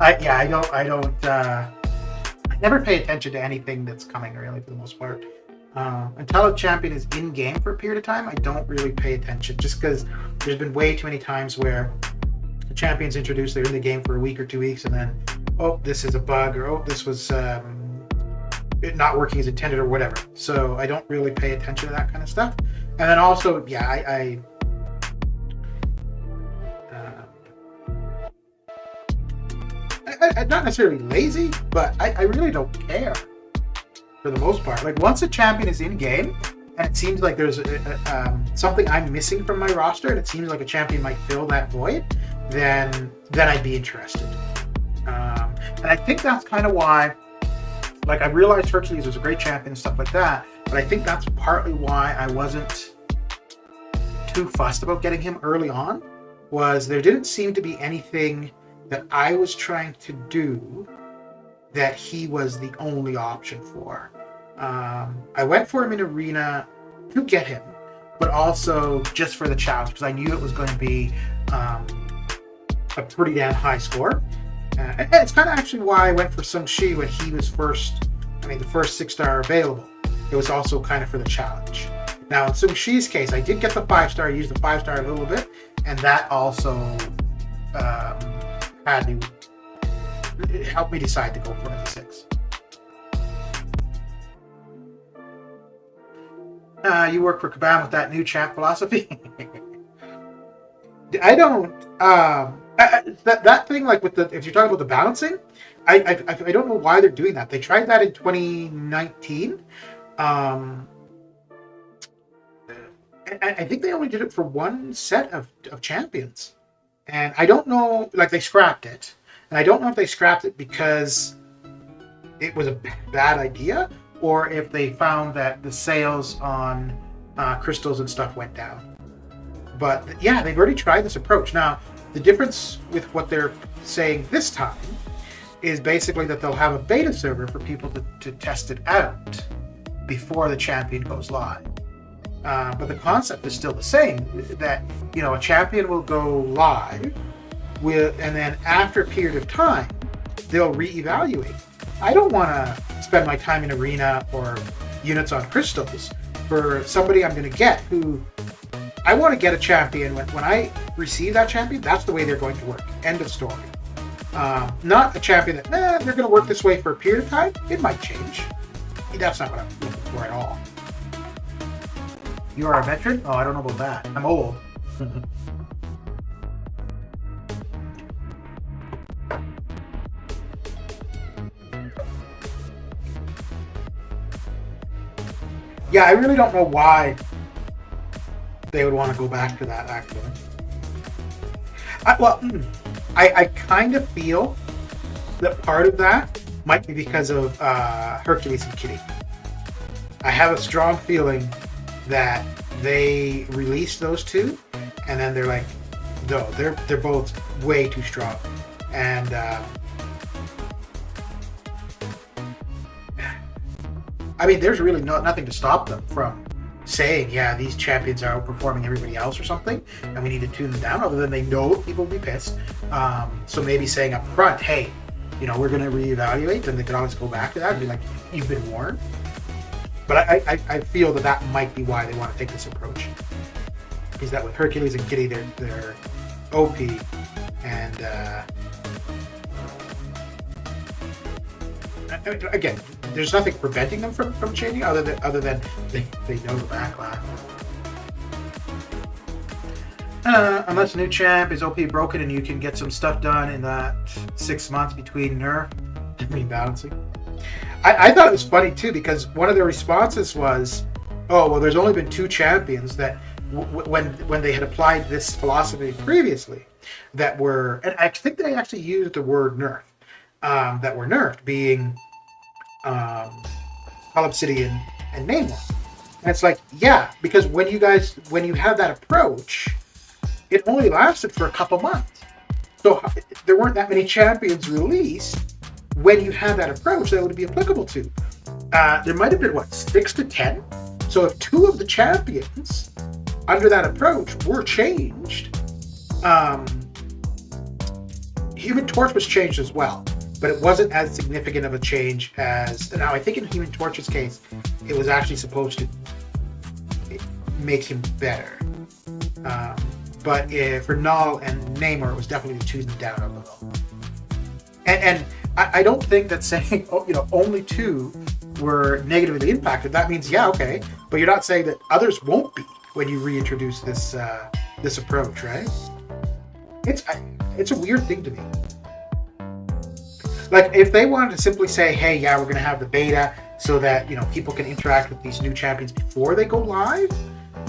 I never pay attention to anything that's coming, really, for the most part. Until a champion is in game for a period of time, I don't really pay attention, just because there's been way too many times where the champion's introduced, they're in the game for a week or 2 weeks, and then, oh, this is a bug, or oh, this was it not working as intended, or whatever. So I don't really pay attention to that kind of stuff. And then also, yeah, I not necessarily lazy, but I really don't care for the most part. Like, once a champion is in game and it seems like there's something I'm missing from my roster, and it seems like a champion might fill that void, then I'd be interested. And I think that's kind of why, like, I realized Hercules was a great champion and stuff like that, but I think that's partly why I wasn't too fussed about getting him early on, was there didn't seem to be anything that I was trying to do that he was the only option for. I went for him in Arena to get him, but also just for the challenge, because I knew it was going to be a pretty damn high score. And it's kind of actually why I went for Sung Shi when he was the first 6-star available. It was also kind of for the challenge. Now, in Sung Shi's case, I did get the 5-star, used the 5-star a little bit, and that also it helped me decide to go for the 6. You work for Kabam with that new champ philosophy? I don't. That thing, like, with if you're talking about the balancing, I don't know why they're doing that. They tried that in 2019. I think they only did it for one set of champions. And I don't know, like, they scrapped it. And I don't know if they scrapped it because it was a bad idea, or if they found that the sales on crystals and stuff went down. But yeah, they've already tried this approach. Now, the difference with what they're saying this time is basically that they'll have a beta server for people to test it out before the champion goes live. But the concept is still the same, that, you know, a champion will go live and then after a period of time, they'll reevaluate. I don't want to spend my time in Arena or units on crystals for somebody I'm going to get who... I want to get a champion. When I receive that champion, that's the way they're going to work. End of story. Not a champion that, they're going to work this way for a period of time. It might change. That's not what I'm looking for at all. You are a veteran? Oh, I don't know about that. I'm old. Yeah, I really don't know why they would want to go back to that, actually. I kind of feel that part of that might be because of Hercules and Kitty. I have a strong feeling that they released those two, and then they're like, no, they're both way too strong. And I mean, there's really nothing to stop them from saying, yeah, these champions are outperforming everybody else or something, and we need to tune them down, other than they know people will be pissed. So maybe saying up front, hey, you know, we're going to reevaluate, and they could always go back to that and be like, you've been warned. But I feel that might be why they want to take this approach. Is that with Hercules and Kitty, they're OP, and again, there's nothing preventing them from changing other than they know the backlash. Unless a new champ is OP broken and you can get some stuff done in that 6 months between nerf and rebalancing. I thought it was funny too, because one of their responses was, oh, well, there's only been 2 champions that when they had applied this philosophy previously that were, and I think they actually used the word nerf, that were nerfed, being Obsidian and Namor. And it's like, yeah, because when you have that approach, it only lasted for a couple months. So there weren't that many champions released when you had that approach that would be applicable to. There might have been, 6 to 10? So if 2 of the champions under that approach were changed, Human Torch was changed as well, but it wasn't as significant of a change as... Now, I think in Human Torch's case, it was actually supposed to make him better. But for Null and Namor, it was definitely to tune them down a little. And I don't think that saying, only 2 were negatively impacted. That means, yeah, okay, but you're not saying that others won't be when you reintroduce this this approach, right? It's a weird thing to me. Like, if they wanted to simply say, hey, yeah, we're going to have the beta so that, people can interact with these new champions before they go live,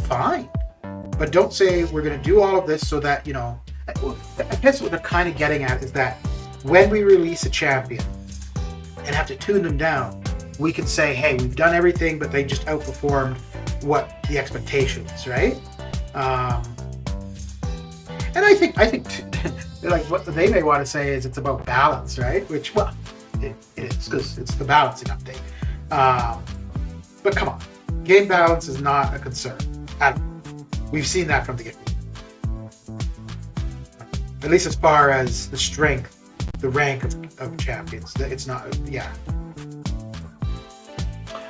fine. But don't say we're going to do all of this so that, I guess what they're kind of getting at is that when we release a champion and have to tune them down, we can say, hey, we've done everything, but they just outperformed what the expectation is, right? And I think like what they may want to say is it's about balance, right? Which, well, it is, because it's the balancing update. But come on, game balance is not a concern. We've seen that from the get-go. At least as far as the strength, the rank of champions. It's not, yeah.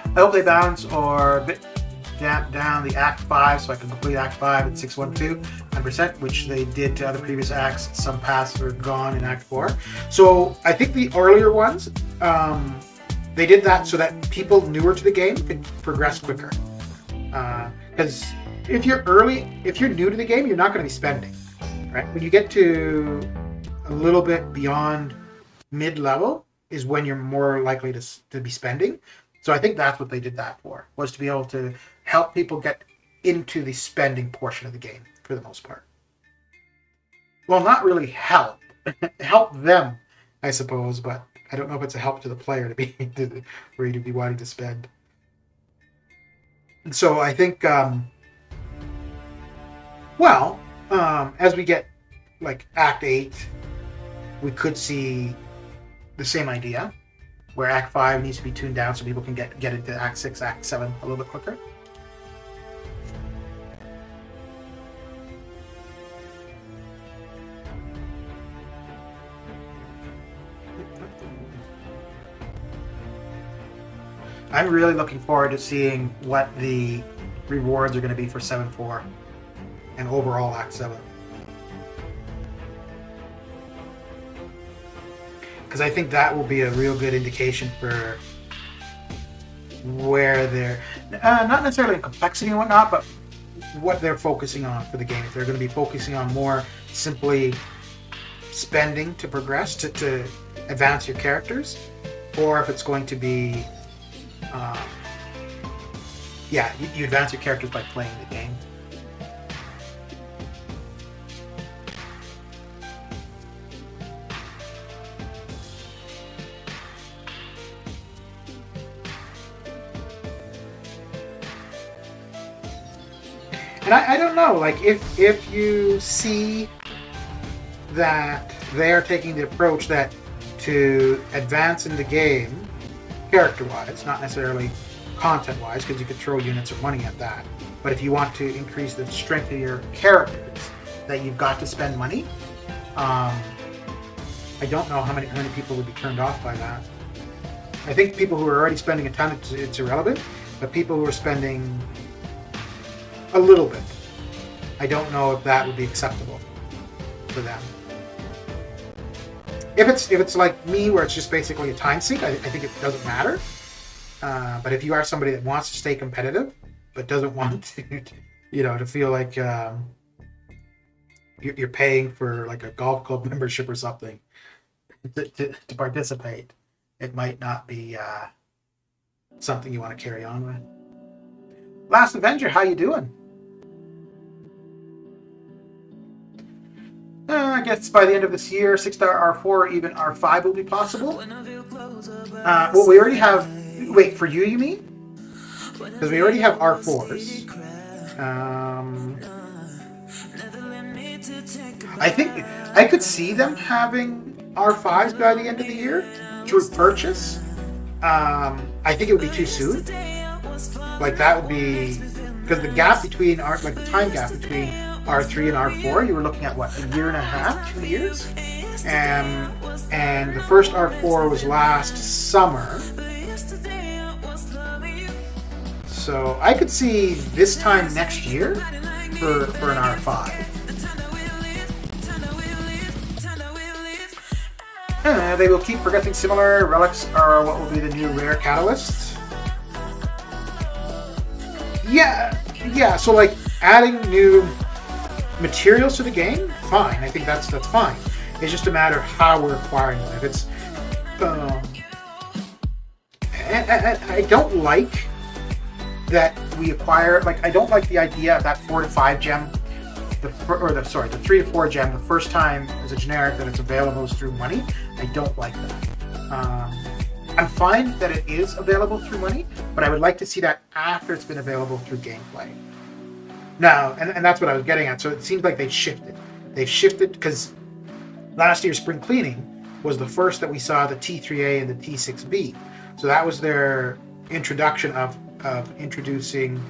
I hope they balance or damp down the Act 5 so I can complete Act 5 at 612 100%, which they did to other previous acts. Some paths were gone in Act 4. So I think the earlier ones, they did that so that people newer to the game could progress quicker. Because if you're new to the game, you're not going to be spending, right? When you get to a little bit beyond mid-level is when you're more likely to be spending. So I think that's what they did that for, was to be able to help people get into the spending portion of the game for the most part. Well, not really help. Help them, I suppose, but I don't know if it's a help to the player for you to be wanting to spend. And so I think, as we get like Act 8, we could see the same idea, where Act 5 needs to be tuned down so people can get into Act 6, Act 7 a little bit quicker. I'm really looking forward to seeing what the rewards are going to be for 7-4 and overall Act 7. Because I think that will be a real good indication for where they're, not necessarily in complexity and whatnot, but what they're focusing on for the game. If they're going to be focusing on more simply spending to progress, to advance your characters, or if it's going to be, you advance your characters by playing the game. And I don't know, like, if you see that they're taking the approach that to advance in the game, character-wise, not necessarily content-wise, because you could throw units or money at that, but if you want to increase the strength of your characters, that you've got to spend money, I don't know how many people would be turned off by that. I think people who are already spending a ton, it's irrelevant, but people who are spending a little bit, I don't know if that would be acceptable for them. If it's like me, where it's just basically a time sink, I think it doesn't matter. But if you are somebody that wants to stay competitive, but doesn't want to, to feel like you're paying for like a golf club membership or something to participate, it might not be something you want to carry on with. Last Avenger, how you doing? I guess by the end of this year, 6-star R4 or even R5 will be possible. Well, we already have... Wait, for you mean? Because we already have R4s. I think I could see them having R5s by the end of the year through purchase. I think it would be too soon. Like, that would be... Because the gap between... the time gap between R3 and R4, you were looking at what, a year and a half, 2 years? And the first R4 was last summer. So I could see this time next year for an R5. They will keep progressing similar. Relics are what will be the new rare catalysts. Yeah. So like adding new materials to the game, fine. I think that's fine. It's just a matter of how we're acquiring them. If it's, and I don't like that we acquire. Like I don't like the idea of that 4 to 5 gem, the 3 to 4 gem the first time as a generic that it's available is through money. I don't like that. I'm fine that it is available through money, but I would like to see that after it's been available through gameplay. Now, and that's what I was getting at. So it seems like they've shifted. They've shifted because last year's spring cleaning was the first that we saw the T3A and the T6B. So that was their introduction of introducing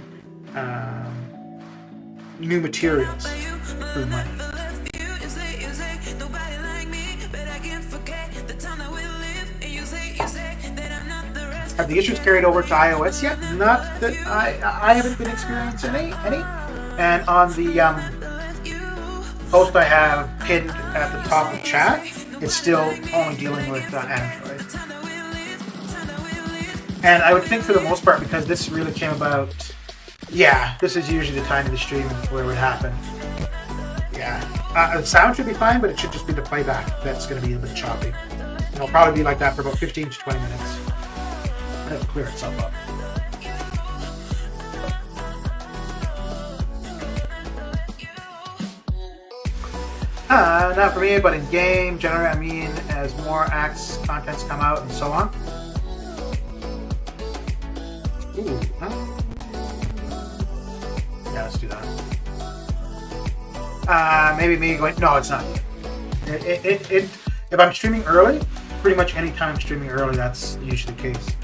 new materials through money. Have the issues carried over to iOS yet? Not that I haven't been experiencing any. And on the post I have pinned at the top of chat, it's still only dealing with Android. And I would think for the most part, because this really came about, this is usually the time of the stream where it would happen. The sound should be fine, but it should just be the playback that's going to be a bit choppy. It'll probably be like that for about 15 to 20 minutes. It'll clear itself up. Not for me, but in game, generally, I mean, as more acts, contents come out, and so on. Ooh, yeah, let's do that. Maybe me going, no, it's not. If I'm streaming early, pretty much any time I'm streaming early, that's usually the case.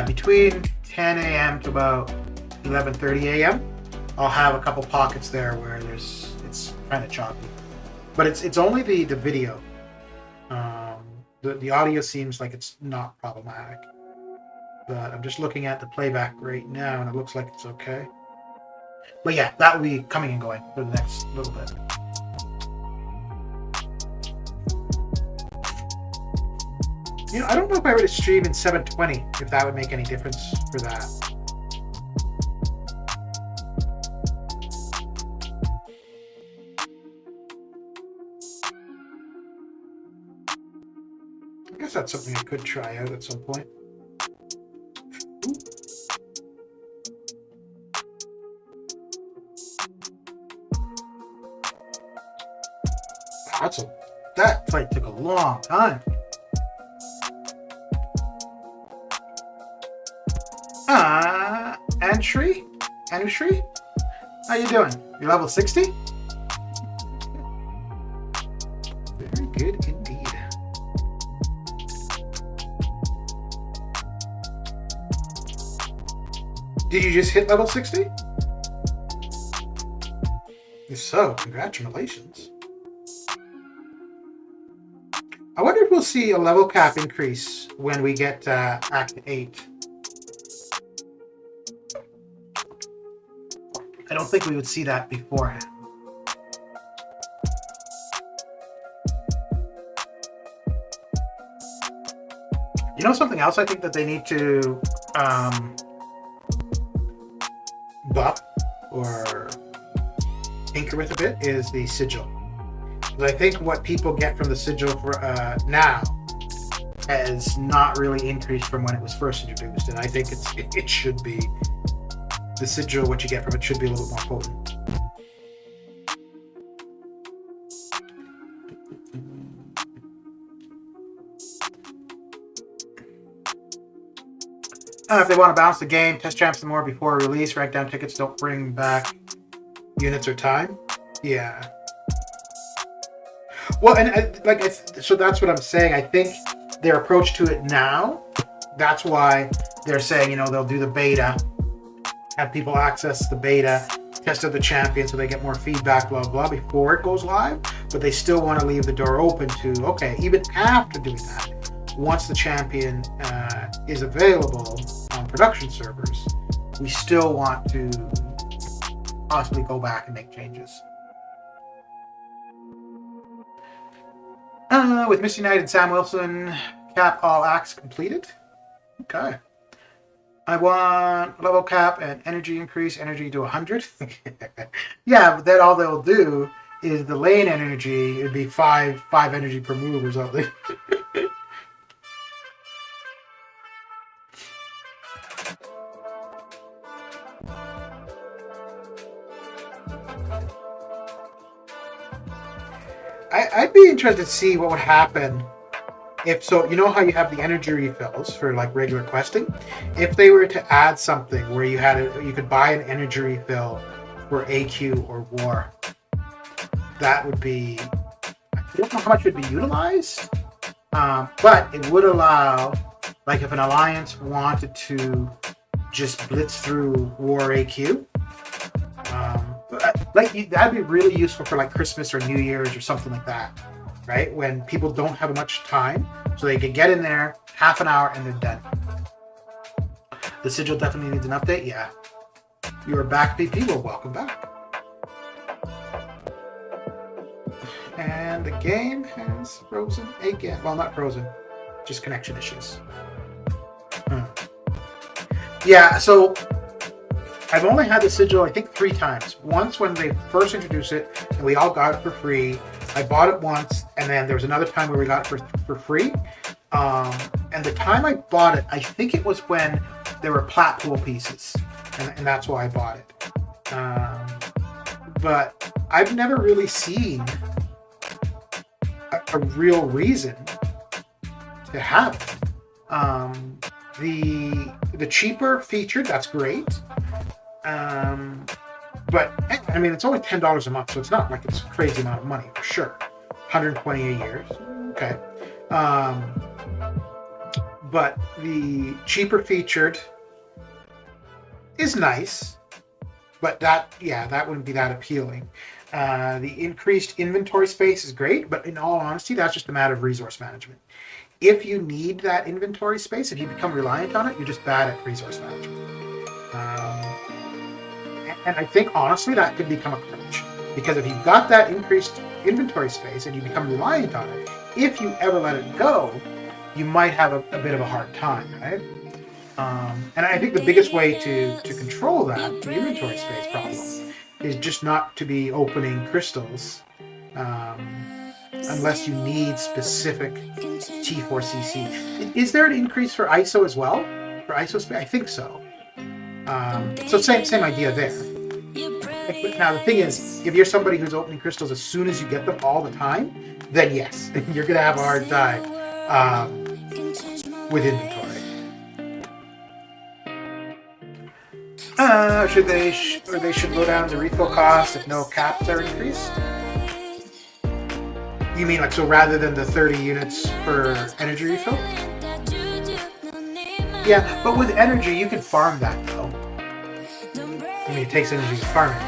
Between 10 a.m. to about 11:30 a.m. I'll have a couple pockets there where it's kind of choppy, but it's only the video. The audio seems like it's not problematic, but I'm just looking at the playback right now and it looks like it's okay. But yeah, that will be coming and going for the next little bit. I don't know if I were to stream in 720, if that would make any difference for that. I guess that's something I could try out at some point. That fight took a long time. Anushri? How you doing? You're level 60? Very good indeed. Did you just hit level 60? If so, congratulations. I wonder if we'll see a level cap increase when we get Act 8. I don't think we would see that beforehand. You know something else I think that they need to buff or tinker with a bit is the sigil. Because I think what people get from the sigil for now has not really increased from when it was first introduced, and I think it should be. The sigil, what you get from it, should be a little bit more potent. If they want to balance the game, test champs some more before release. Rank down tickets don't bring back units or time. Yeah. Well, and so that's what I'm saying. I think their approach to it now, that's why they're saying, they'll do the beta, have people access the beta, test out the champion so they get more feedback, blah, blah, before it goes live. But they still want to leave the door open to, okay, even after doing that, once the champion is available on production servers, we still want to possibly go back and make changes. With Missy Knight and Sam Wilson, cap all acts completed. Okay. I want level cap and energy increase, energy to 100. Yeah, but then all they'll do is the lane energy, it'd be 5 energy per move or something. I'd be interested to see what would happen if, so you know how you have the energy refills for like regular questing? If they were to add something where you could buy an energy refill for AQ or War, that would be, I don't know how much would be utilized, but it would allow, like if an alliance wanted to just blitz through War AQ, like that'd be really useful for like Christmas or New Year's or something like that, right? When people don't have much time, so they can get in there, half an hour, and they're done. The sigil definitely needs an update. Yeah, you are back, PP. Well, welcome back. And the game has frozen again. Well, not frozen, just connection issues. Yeah, so I've only had the sigil, I think, 3 times. Once when they first introduced it, and we all got it for free. I bought it once, and then there was another time where we got it for free. And the time I bought it, I think it was when there were plat pool pieces, and that's why I bought it. But I've never really seen a real reason to have it. The cheaper featured, that's great. But I mean, it's only $10 a month, so it's not like it's a crazy amount of money for sure. 120 a year, okay. But the cheaper featured is nice, but that wouldn't be that appealing. The increased inventory space is great, but in all honesty, that's just a matter of resource management. If you need that inventory space, if you become reliant on it, you're just bad at resource management. And I think, honestly, that could become a crutch. Because if you've got that increased inventory space and you become reliant on it, if you ever let it go, you might have a bit of a hard time, right? And I think the biggest way to control that, the inventory space problem, is just not to be opening crystals unless you need specific T4CC. Is there an increase for ISO as well? For ISO space? I think so. So same idea there. Now the thing is, if you're somebody who's opening crystals as soon as you get them all the time, then yes, you're gonna have a hard time with inventory. They should low down the refill cost if no caps are increased. You mean like, so rather than the 30 units per energy refill? Yeah, but with energy you can farm that though. I mean, it takes energy to farm it.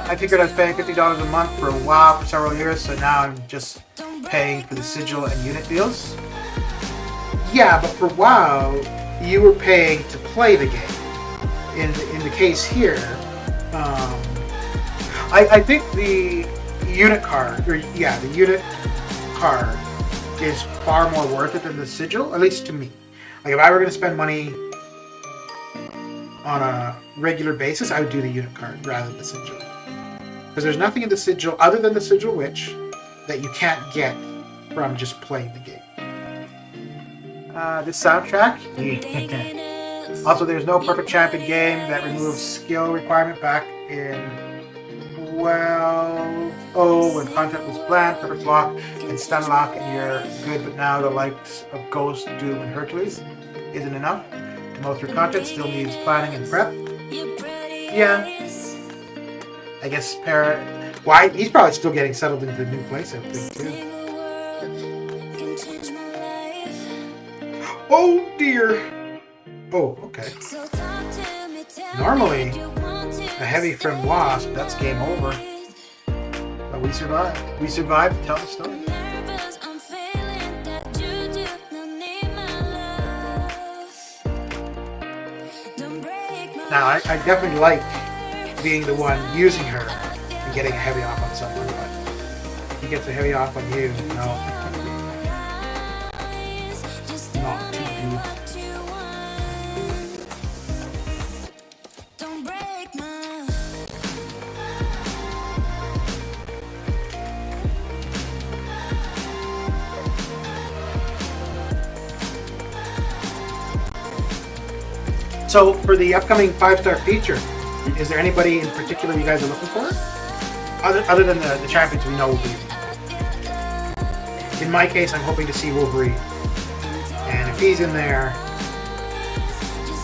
I figured I was paying $50 a month for a while for several years, so now I'm just paying for the sigil and unit deals. Yeah, but for WoW, you were paying to play the game. In the case here, I think the unit card, the unit card is far more worth it than the sigil, at least to me. Like if I were going to spend money on a regular basis, I would do the unit card rather than the sigil. Because there's nothing in the sigil other than the sigil witch that you can't get from just playing the game. This soundtrack? Also, there's no perfect champion game that removes skill requirement back in 12.0 when content was planned, perfect lock and stun lock, and you're good, but now the likes of Ghost, Doom, and Hercules isn't enough to mow through content, still needs planning and prep. Yeah. I guess Parrot. Why? He's probably still getting settled into the new place, I think, too. Oh dear. Oh, okay. Normally, a heavy from Wasp, that's game over. But we survived. We survived to tell the story. Now, I definitely like being the one using her and getting a heavy off on someone, but if he gets a heavy off on you, no. Not too good. So, for the upcoming 5-star feature, is there anybody in particular you guys are looking for? Other than the champions we know will be. In my case, I'm hoping to see Wolverine. And if he's in there,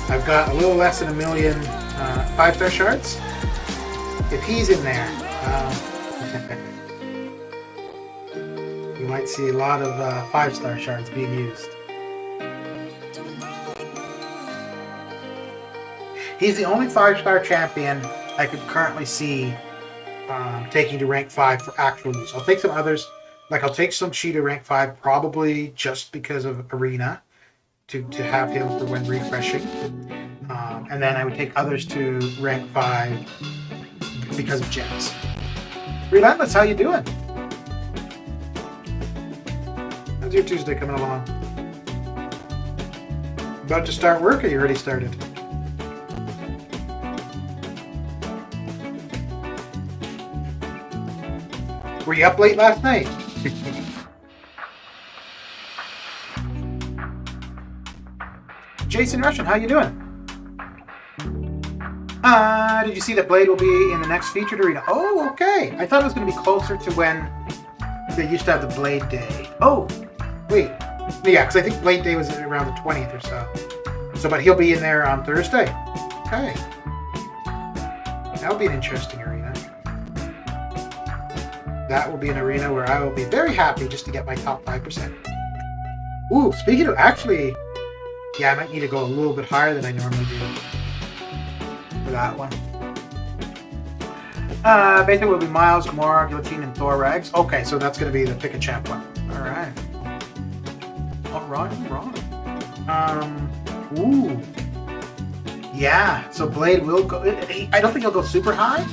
I've got a little less than 1 million 5-star shards. If he's in there, you might see a lot of 5-star shards being used. He's the only 5-star champion I could currently see taking to rank 5 for actual use. I'll take some others, like I'll take some Shi to rank 5 probably just because of Arena, to have him for when refreshing. And then I would take others to rank 5 because of gems. Relentless, how you doing? How's your Tuesday coming along? About to start work or you already started? Were you up late last night? Jason Russian, how you doing? Did you see that Blade will be in the next featured arena? Oh, okay. I thought it was going to be closer to when they used to have the Blade Day. Oh, wait. Yeah, because I think Blade Day was around the 20th or so. But he'll be in there on Thursday. Okay. That'll be an interesting arena. That will be an arena where I will be very happy just to get my top 5%. Ooh, speaking of, actually, yeah, I might need to go a little bit higher than I normally do for that one. Basically, will be Miles, Gamora, Guillotine, and Thor Rags. Okay, so that's going to be the pick a champ one. All right. Ooh. Yeah, so Blade will go. I don't think he'll go super high.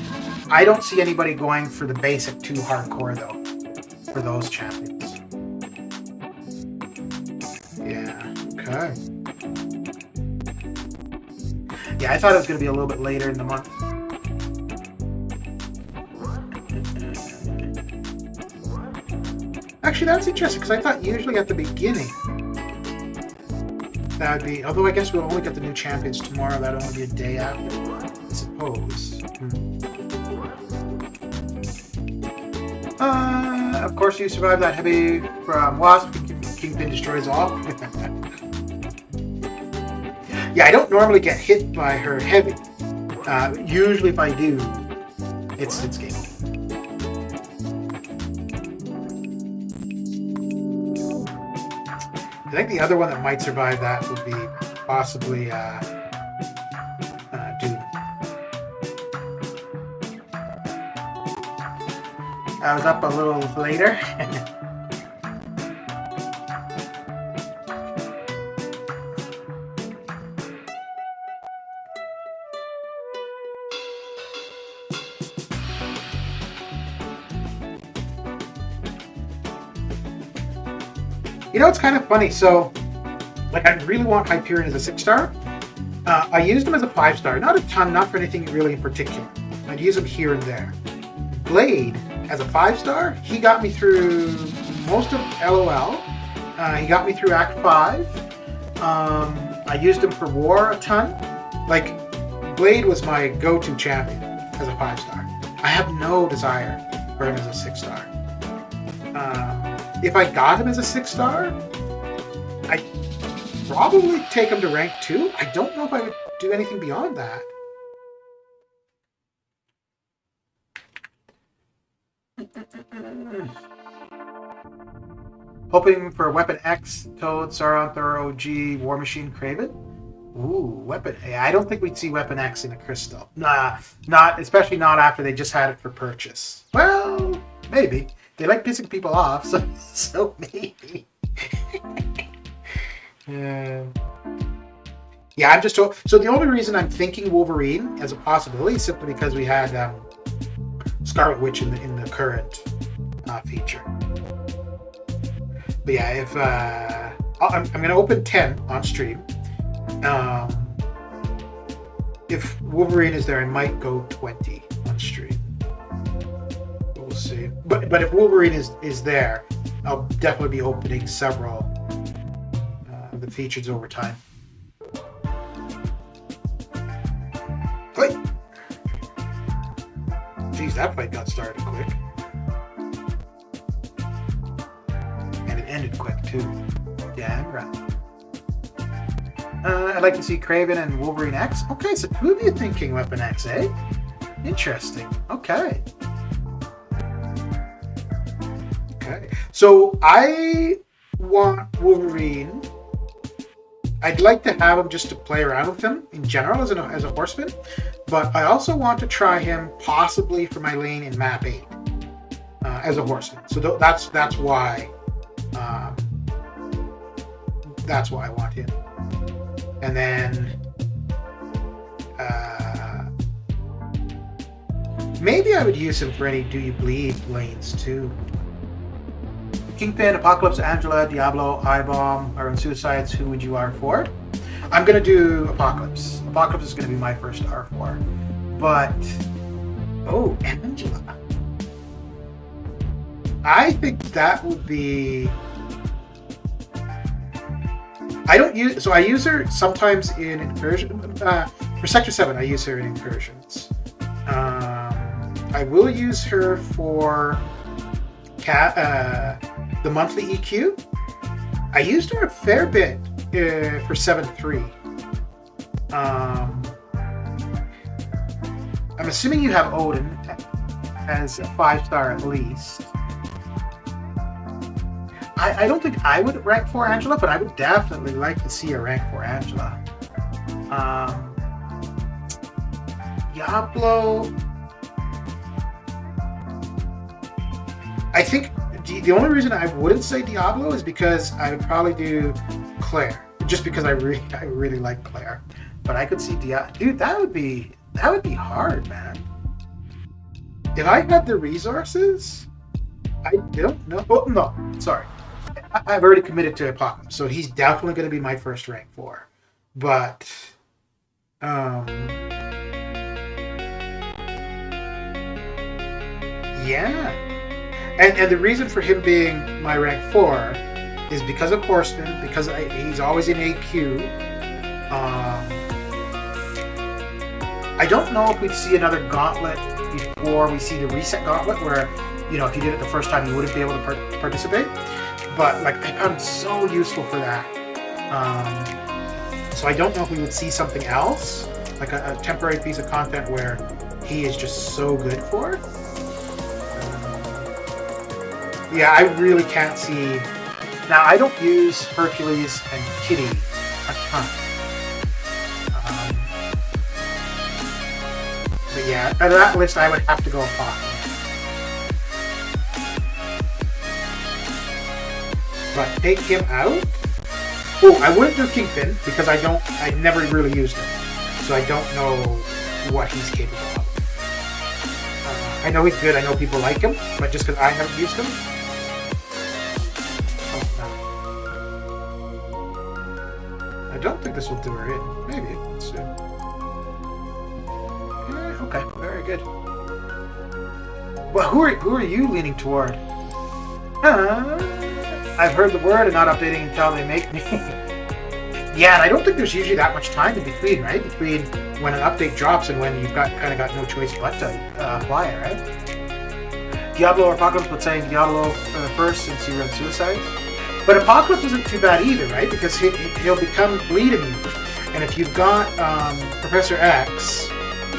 I don't see anybody going for the basic 2 hardcore though, for those champions. Yeah, okay. Yeah, I thought it was going to be a little bit later in the month. Actually, that's interesting, because I thought usually at the beginning that would be, although I guess we'll only get the new champions tomorrow, that'll only be a day after, I suppose. Of course you survived that heavy from Wasp. Kingpin destroys all. Yeah, I don't normally get hit by her heavy. Usually if I do, it's game. I think the other one that might survive that would be possibly Doom. I was up a little later. You know, it's kind of funny. So, like, I really want Hyperion as a 6-star. I used him as a 5-star. Not a ton, not for anything really in particular. I'd use him here and there. Blade, as a 5-star, he got me through most of LOL. He got me through Act 5. I used him for War a ton. Like, Blade was my go-to champion as a 5-star. I have no desire for him as a 6-star. If I got him as a 6-star, I'd probably take him to rank 2. I don't know if I would do anything beyond that. Hoping for Weapon X, Toad, Sauron, Thor, OG, War Machine, Kraven. Ooh, weapon. Yeah, I don't think we'd see Weapon X in a crystal. Nah, not especially not after they just had it for purchase. Well, maybe they like pissing people off, so maybe. Yeah, I'm just told. So the only reason I'm thinking Wolverine as a possibility is simply because we had Scarlet Witch in the current feature. But yeah, if I'm going to open 10 on stream. If Wolverine is there, I might go 20 on stream. We'll see. But if Wolverine is there, I'll definitely be opening several of the features over time. Wait. Jeez, that fight got started quick. And it ended quick too. Damn right. I'd like to see Kraven and Wolverine X. Okay, so who are you thinking Weapon X, eh? Interesting. Okay. Okay. So I want Wolverine. I'd like to have him just to play around with him in general as a horseman, but I also want to try him possibly for my lane in map 8 as a horseman. So that's why I want him. And then maybe I would use him for any Do You Bleed lanes too. Kingpin, Apocalypse, Angela, Diablo, I-Bomb are in Suicides. Who would you R4? I'm going to do Apocalypse. Apocalypse is going to be my first R4. But, oh, Angela. I think that would be... I use her sometimes in Incursion. For Sector 7, I use her in Incursions. I will use her for the monthly EQ. I used her a fair bit for 7-3. I'm assuming you have Odin as a 5-star at least. I don't think I would rank 4 Angela, but I would definitely like to see a rank 4 Angela. Diablo. I think the only reason I wouldn't say Diablo is because I would probably do Claire, just because I really like Claire. But I could see Diablo. Dude, that would be hard, man. If I had the resources, I don't know. Oh no, sorry. I've already committed to Apocalypse, so he's definitely going to be my first rank 4. But, yeah. And the reason for him being my rank 4 is because of Horseman, because he's always in AQ. I don't know if we'd see another gauntlet before we see the reset gauntlet, where, you know, if you did it the first time, you wouldn't be able to participate. But like, I found it so useful for that. So I don't know if we would see something else, like a temporary piece of content where he is just so good for. Yeah, I really can't see. Now, I don't use Hercules and Kitty a ton. But yeah, out of that list, I would have to go Apocalypse. But take him out. Oh, I wouldn't do Kingpin because I never really used him, so I don't know what he's capable of. I know he's good. I know people like him, but just because I haven't used him. Oh no! I don't think this will do her in. Maybe. Let's see. Yeah, okay, very good. Well, who are you leaning toward? I've heard the word and not updating until they make me. Yeah, and I don't think there's usually that much time in between, right? Between when an update drops and when you've got no choice but to apply it, right? Diablo or Apocalypse, but saying Diablo first since you run Suicides. But Apocalypse isn't too bad either, right? Because he'll become bleed immune. And if you've got Professor X,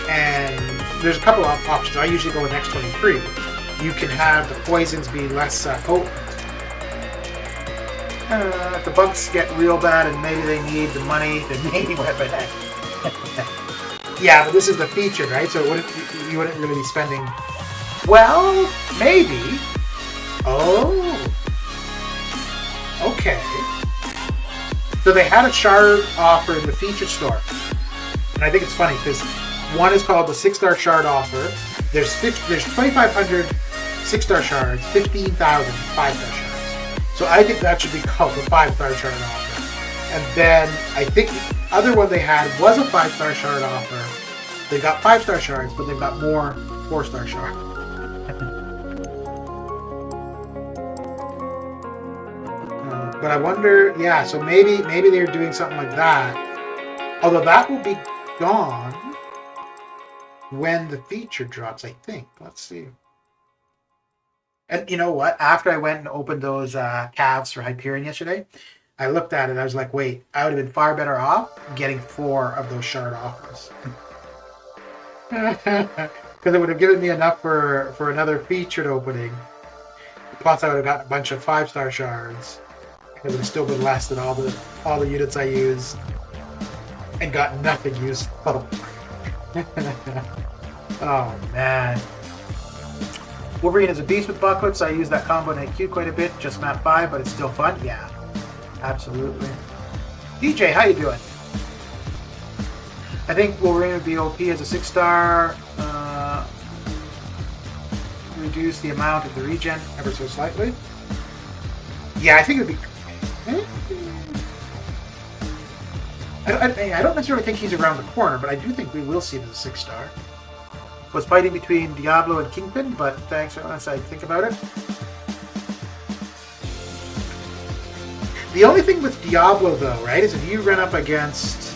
and there's a couple of options. I usually go with X23. You can have the poisons be less potent. If the bugs get real bad and maybe they need the money, then maybe weapon. Yeah, but this is the feature, right? So you wouldn't really be spending. Well, maybe. Oh. Okay. So they had a shard offer in the featured store. And I think it's funny because one is called the 6-star shard offer. There's 2,500 6-star shards, 15,000 5-star shards. So I think that should be called the 5-star shard offer. And then I think the other one they had was a 5-star shard offer. They got 5-star shards, but they've got more 4-star shards. But I wonder, yeah, so maybe they're doing something like that. Although that will be gone when the feature drops, I think. Let's see. And you know what? After I went and opened those calves for Hyperion yesterday, I looked at it. I was like, wait, I would have been far better off getting 4 of those shard offers. Because it would have given me enough for another featured opening. Plus, I would have gotten a bunch of 5-star shards. It would have still been less than all the units I used and got nothing useful. Oh man. Wolverine is a beast with bucklets. I use that combo in AQ quite a bit, just map 5, but it's still fun. Yeah, absolutely. DJ, how you doing? I think Wolverine would be OP as a 6-star. Reduce the amount of the regen ever so slightly. Yeah, I think it would be. I don't necessarily think he's around the corner, but I do think we will see him as a 6-star. Was fighting between Diablo and Kingpin, but thanks for once I think about it. The only thing with Diablo, though, right, is if you run up against...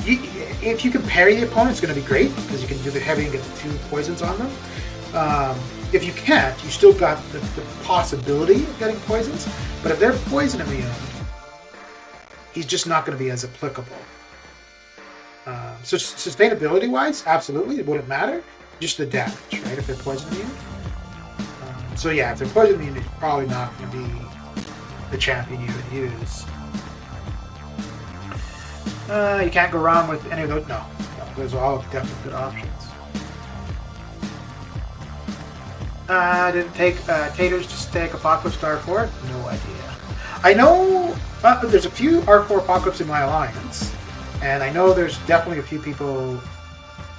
if you can parry the opponent, it's going to be great, because you can do the heavy and get the 2 poisons on them. If you can't, you still got the possibility of getting poisons, but if they're poison immune, he's just not going to be as applicable. So sustainability-wise, absolutely, it wouldn't matter. Just the damage, right, if they're poison immune. So yeah, if they're poison immune, it's probably not going to be the champion you would use. You can't go wrong with any of those. No, those are all definitely good options. Did it take Taters to stake Apocalypse to R4? No idea. I know there's a few R4 Apocalypse in my alliance, and I know there's definitely a few people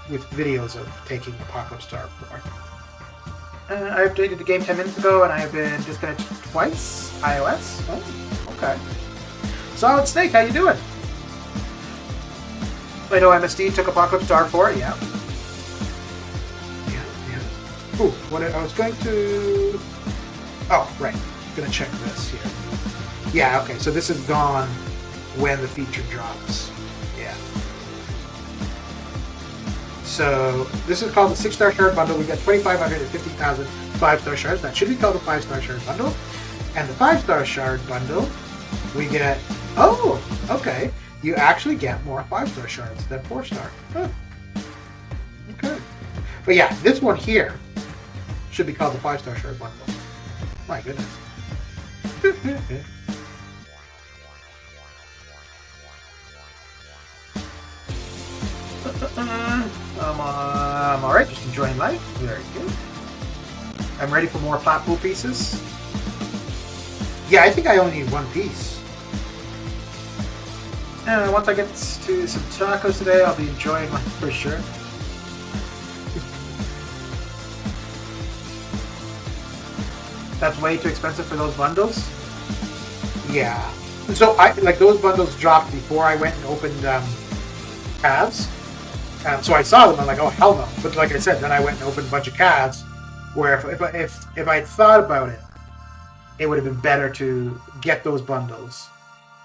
with videos of taking Apocalypse to R4. I updated the game 10 minutes ago, and I have been disconnected twice. iOS? Oh, okay. Solid Snake, how you doing? I know MSD took Apocalypse to R4, yeah. Ooh, what I was going to... Oh, right. I'm going to check this here. Yeah, okay, so this is gone when the feature drops. Yeah. So, this is called the 6-star shard bundle. We get 2,500 and 50,000 5-star shards. That should be called the 5-star shard bundle. And the 5-star shard bundle, we get... Oh, okay. You actually get more 5-star shards than 4-star. Huh. Okay. But yeah, this one here should be called the 5-star shard bundle. My goodness. I'm alright, just enjoying life. Very good. I'm ready for more plat pool pieces. Yeah, I think I only need 1 piece. And once I get to some tacos today, I'll be enjoying life for sure. That's way too expensive for those bundles. Yeah. So those bundles dropped before I went and opened calves. So I saw them. I'm like, oh hell no! But like I said, then I went and opened a bunch of calves. Where if I had thought about it, it would have been better to get those bundles,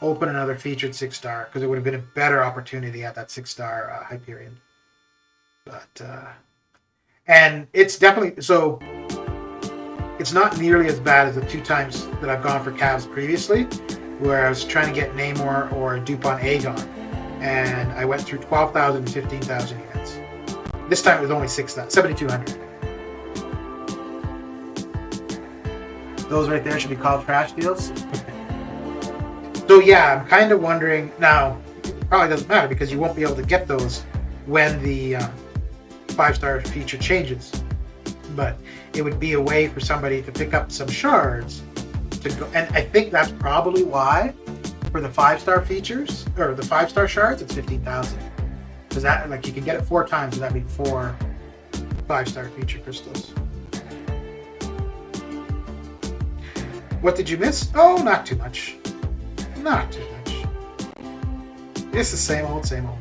open another featured 6-star, because it would have been a better opportunity at that 6-star Hyperion. But and it's definitely so. It's not nearly as bad as the 2 times that I've gone for calves previously, where I was trying to get Namor or dupe on Aegon, and I went through 12,000 and 15,000 units. This time it was only 7,200. Those right there should be called trash deals. So yeah, I'm kind of wondering now. It probably doesn't matter because you won't be able to get those when the 5-star feature changes. But it would be a way for somebody to pick up some shards to go, and I think that's probably why for the 5-star features or the 5-star shards it's 15,000 because that like you can get it 4 times, so that'd be 4 5-star feature crystals. What did you miss? Oh, not too much. Not too much. It's the same old, same old.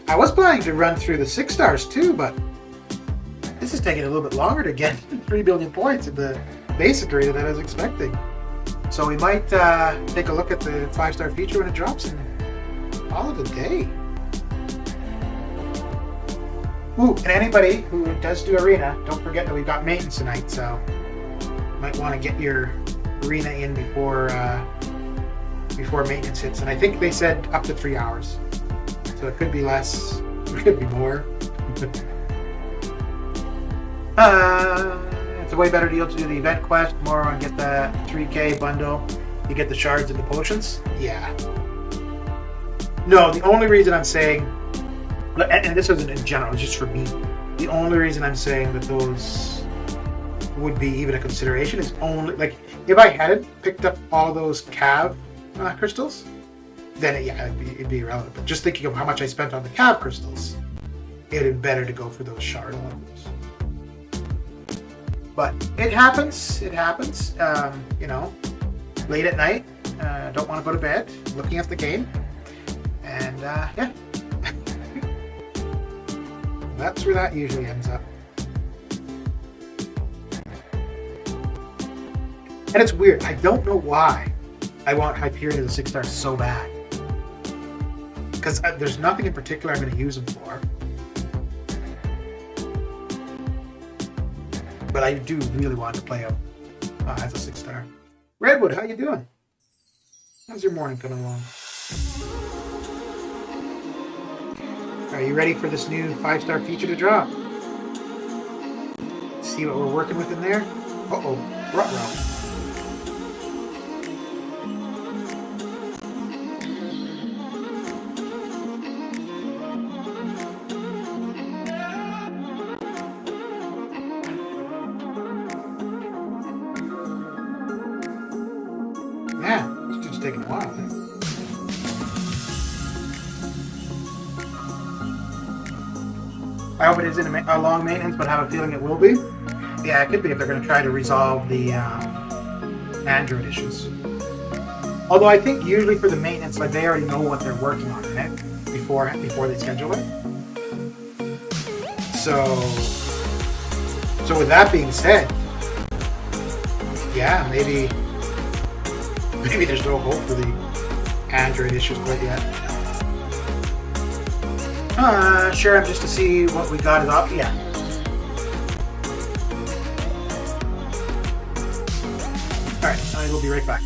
I was planning to run through the 6-stars too, but this is taking a little bit longer to get 3 billion points at the basic rate than I was expecting. So we might take a look at the 5-star feature when it drops and call it a day. Ooh, and anybody who does do arena, don't forget that we've got maintenance tonight, so you might want to get your arena in before maintenance hits. And I think they said up to 3 hours. So it could be less, it could be more. It's a way better deal to do the event quest, more on get the 3K bundle. You get the shards and the potions. Yeah. No, the only reason I'm saying, and this isn't in general, it's just for me. The only reason I'm saying that those would be even a consideration is only, like, if I hadn't picked up all those cav crystals, then it'd be irrelevant. But just thinking of how much I spent on the cav crystals, it'd be better to go for those shard ones. But it happens. It happens. You know, late at night, don't want to go to bed, looking at the game, and yeah, that's where that usually ends up. And it's weird. I don't know why I want Hyperion as a 6-star so bad. Because there's nothing in particular I'm going to use them for. But I do really want to play him as a 6-star. Redwood, how you doing? How's your morning coming along? Are you ready for this new 5-star feature to drop? See what we're working with in there? Uh-oh, ruh-roh. Taking a while. I hope it isn't a long maintenance, but I have a feeling it will be. Yeah, it could be if they're going to try to resolve the Android issues. Although I think usually for the maintenance, like they already know what they're working on, right? Before they schedule it. So with that being said, yeah, maybe there's no hope for the Android issues quite yet. Sure, just to see what we got it up. Yeah. Alright, I will be right back.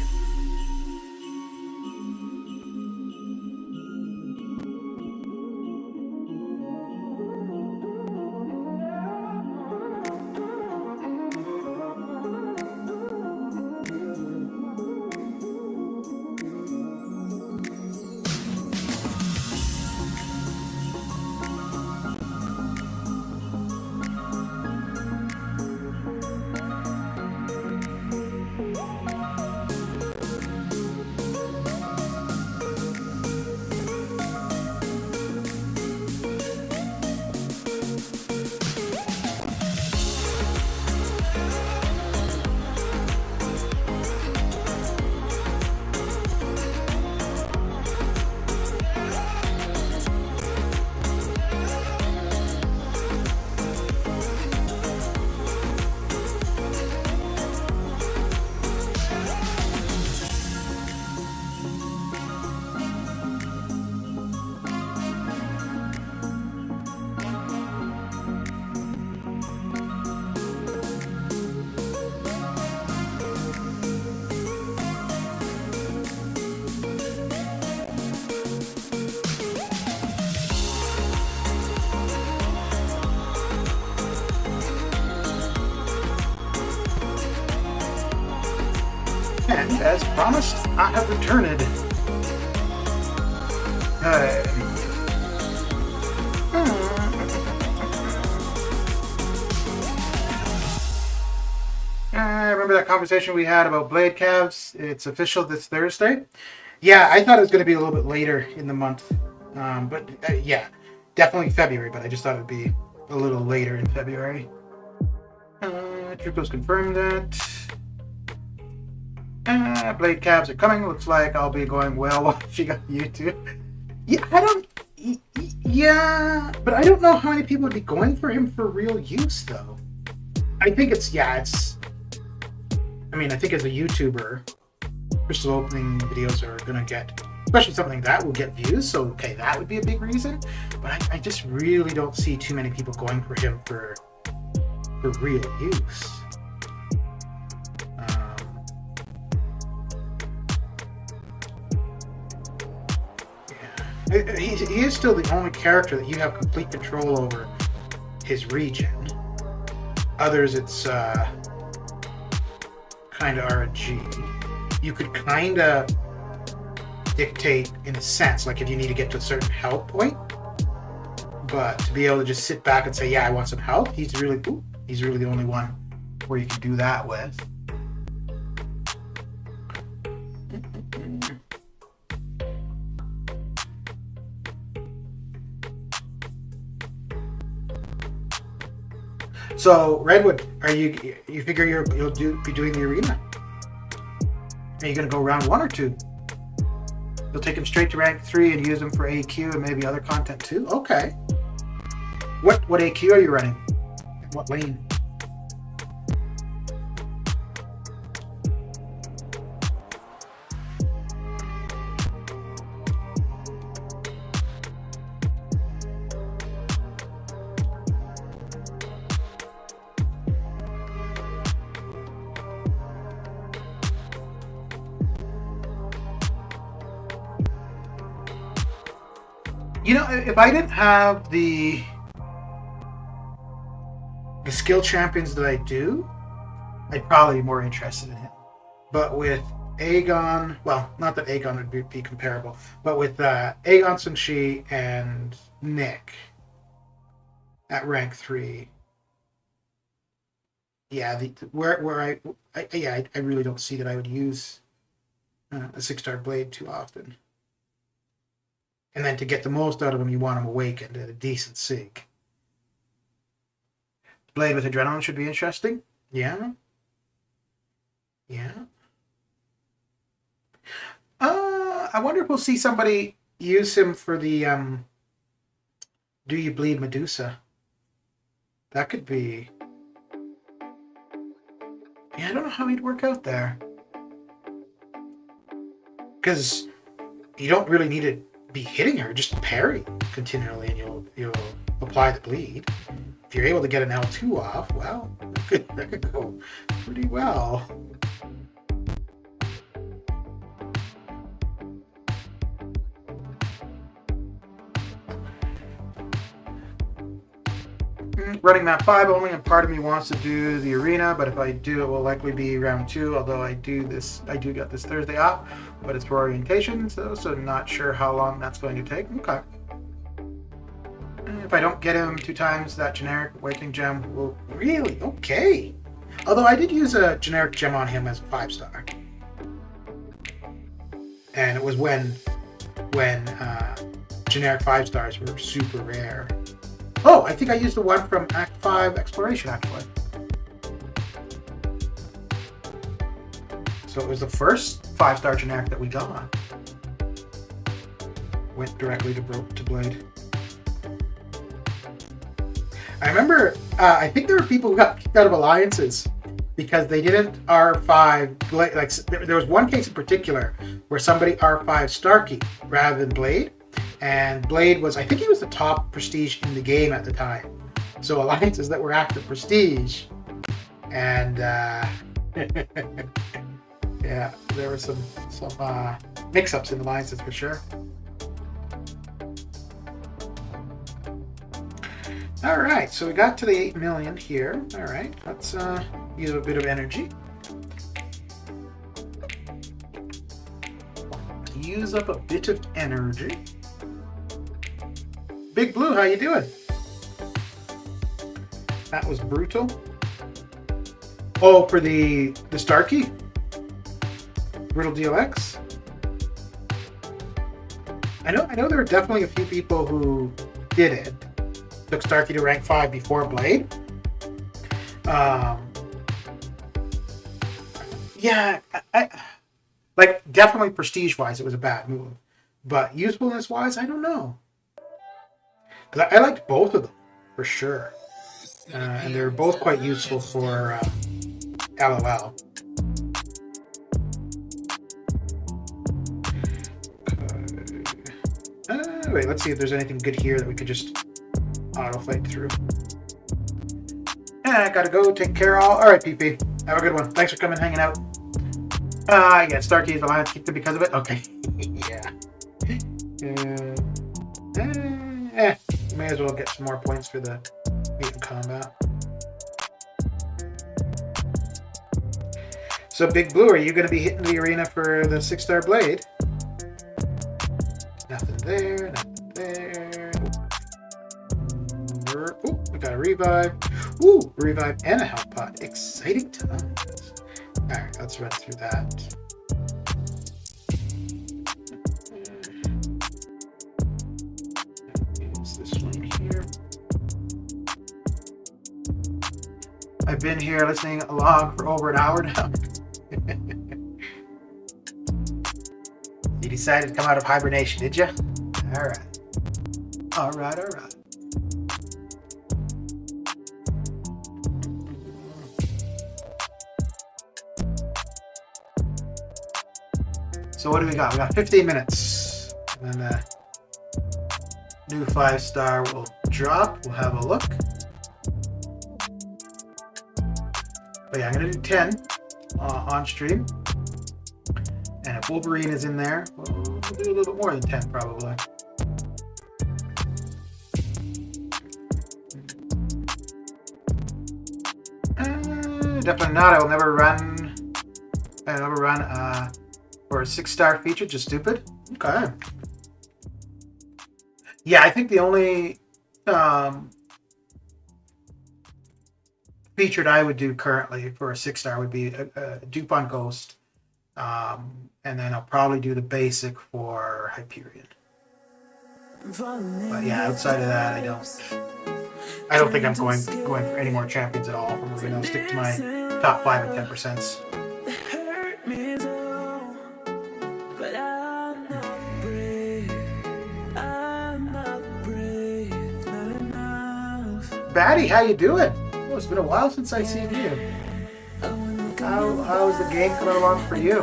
as promised, I have returned. I remember that conversation we had about blade calves. It's official this Thursday. Yeah, I thought it was going to be a little bit later in the month. But yeah, definitely February, but I just thought it'd be a little later in February. Truco's confirmed that. Blade calves are coming. Looks like I'll be going well watching on YouTube. Yeah, yeah, but I don't know how many people would be going for him for real use, though. I think I think as a YouTuber, crystal opening videos are going to get, especially something like that will get views, so okay, that would be a big reason. But I just really don't see too many people going for him for real use. He is still the only character that you have complete control over his region. Others, it's kind of RNG. You could kind of dictate in a sense, like if you need to get to a certain health point. But to be able to just sit back and say, yeah, I want some health, he's really the only one where you can do that with. So Redwood, you figure you'll be doing the arena? Are you gonna go round 1 or 2? You'll take him straight to rank 3 and use him for AQ and maybe other content too? Okay. What AQ are you running? What lane? You know, if I didn't have the skill champions that I do, I'd probably be more interested in him. But with Aegon, well, not that Aegon would be comparable, but with Aegon, Sun-Shi, and Nick at rank 3, yeah, I really don't see that I would use a 6-star blade too often. And then to get the most out of him, you want him awakened at a decent sig. Blade with adrenaline should be interesting. Yeah. Yeah. I wonder if we'll see somebody use him for the Do You Bleed Medusa? That could be... Yeah, I don't know how he'd work out there. Because you don't really need to be hitting her, just parry continually and you'll apply the bleed. If you're able to get an L2 off, well, that could go pretty well. Running map 5 only, and part of me wants to do the arena, but if I do, it will likely be round 2, although I do get this Thursday off, but it's for orientation, so not sure how long that's going to take. Okay. If I don't get him 2 times, that generic awakening gem will... Really? Okay. Although I did use a generic gem on him as a 5-star. And it was when generic 5-stars were super rare. Oh, I think I used the one from Act 5 Exploration, actually. So it was the first 5-star generic that we got. Went directly to Blade. I remember, I think there were people who got kicked out of alliances because they didn't R5 Blade. Like, there was one case in particular where somebody R5 Starkey rather than Blade. And Blade was, I think he was the top prestige in the game at the time. So alliances that were after prestige. And yeah, there were some mix-ups in alliances for sure. All right, so we got to the 8 million here. All right, let's use a bit of energy. use up a bit of energy. Big Blue, how you doing? That was brutal. Oh, for the Starkey? Brutal DLX? I know there are definitely a few people who did it. Took Starkey to rank 5 before Blade. Yeah, I like definitely prestige-wise, it was a bad move. But usefulness-wise, I don't know. Because I liked both of them, for sure. And they're both quite useful for LOL. Wait, let's see if there's anything good here that we could just auto-fight through. I gotta go, take care of all. Alright, PP. Have a good one. Thanks for coming and hanging out. Yeah, Starkey's Alliance kicked it because of it? Okay. Yeah. May as well get some more points for the mutant combat. So, Big Blue, are you going to be hitting the arena for the 6-star Blade? Nothing there, nothing there. Ooh, we got a revive. Ooh, revive and a health pot. Exciting times. Alright, let's run through that. Use this one here. I've been here listening along for over an hour now. You decided to come out of hibernation, did you? Alright. Alright. So what do we got? We got 15 minutes. And then new 5-star will drop. We'll have a look. But yeah, I'm going to do 10 on stream. And if Wolverine is in there, we'll do a little bit more than 10 probably. Definitely not. I will never run. For a 6-star feature, just stupid. Okay. Yeah, I think the only featured I would do currently for a 6-star would be a dupe on Ghost. And then I'll probably do the basic for Hyperion. But yeah, outside of that, I don't think I'm going for any more champions at all. I'm going to stick to my top 5 and 10%. Batty, how you doing? Oh, it's been a while since I've seen you. How's the game coming along for you?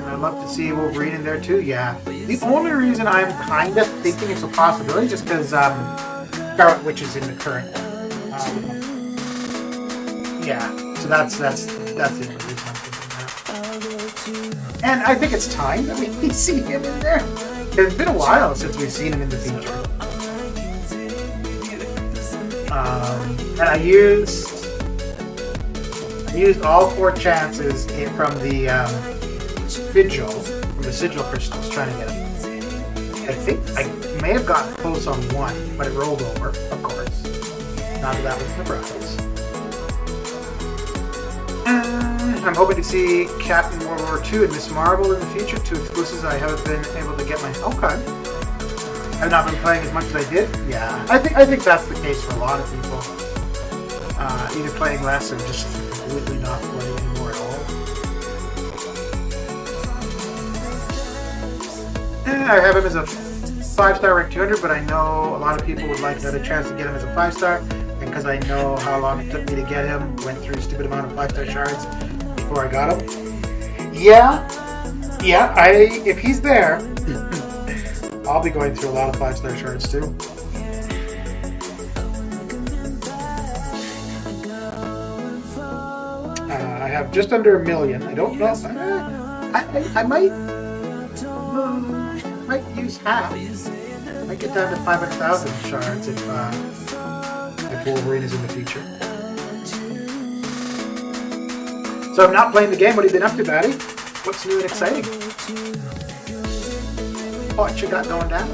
I'd love to see Wolverine in there too, yeah. The only reason I'm kind of thinking it's a possibility is just because Scarlet Witch is in the current yeah, so that's the only reason I'm thinking that. And I think it's time that we see him in there. It's been a while since we've seen him in the feature. And I used all 4 chances from the sigil crystals trying to get him. I think I may have gotten close on 1, but it rolled over, of course. Not that was the process. I'm hoping to see Captain World War II and Miss Marvel in the future. 2 exclusives I haven't been able to get my. Okay. I've not been playing as much as I did. Yeah, I think that's the case for a lot of people. Either playing less or just completely not playing anymore at all. I have him as a 5-star rank 200, but I know a lot of people would like another chance to get him as a 5-star. And because I know how long it took me to get him, went through a stupid amount of 5-star shards before I got him. Yeah, if he's there, I'll be going through a lot of 5-star shards too. I have just under 1 million. I don't know. I might use half. I might get down to 500,000 shards if Wolverine is in the feature. So I'm not playing the game. What have you been up to, Batty? What's new and exciting? What you got going down?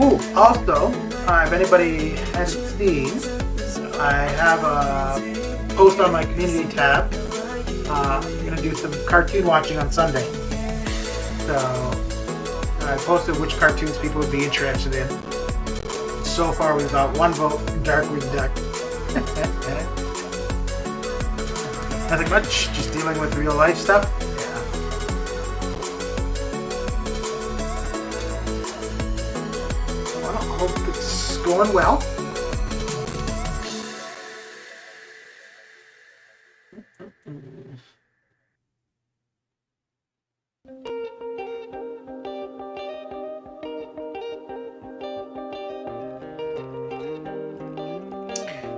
Ooh, also, if anybody hasn't seen, I have a post on my community tab. I'm going to do some cartoon watching on Sunday. So I posted which cartoons people would be interested in. So far we've got one vote, Darkwing Duck. Nothing much, just dealing with real life stuff. Yeah. Well, I hope it's going well.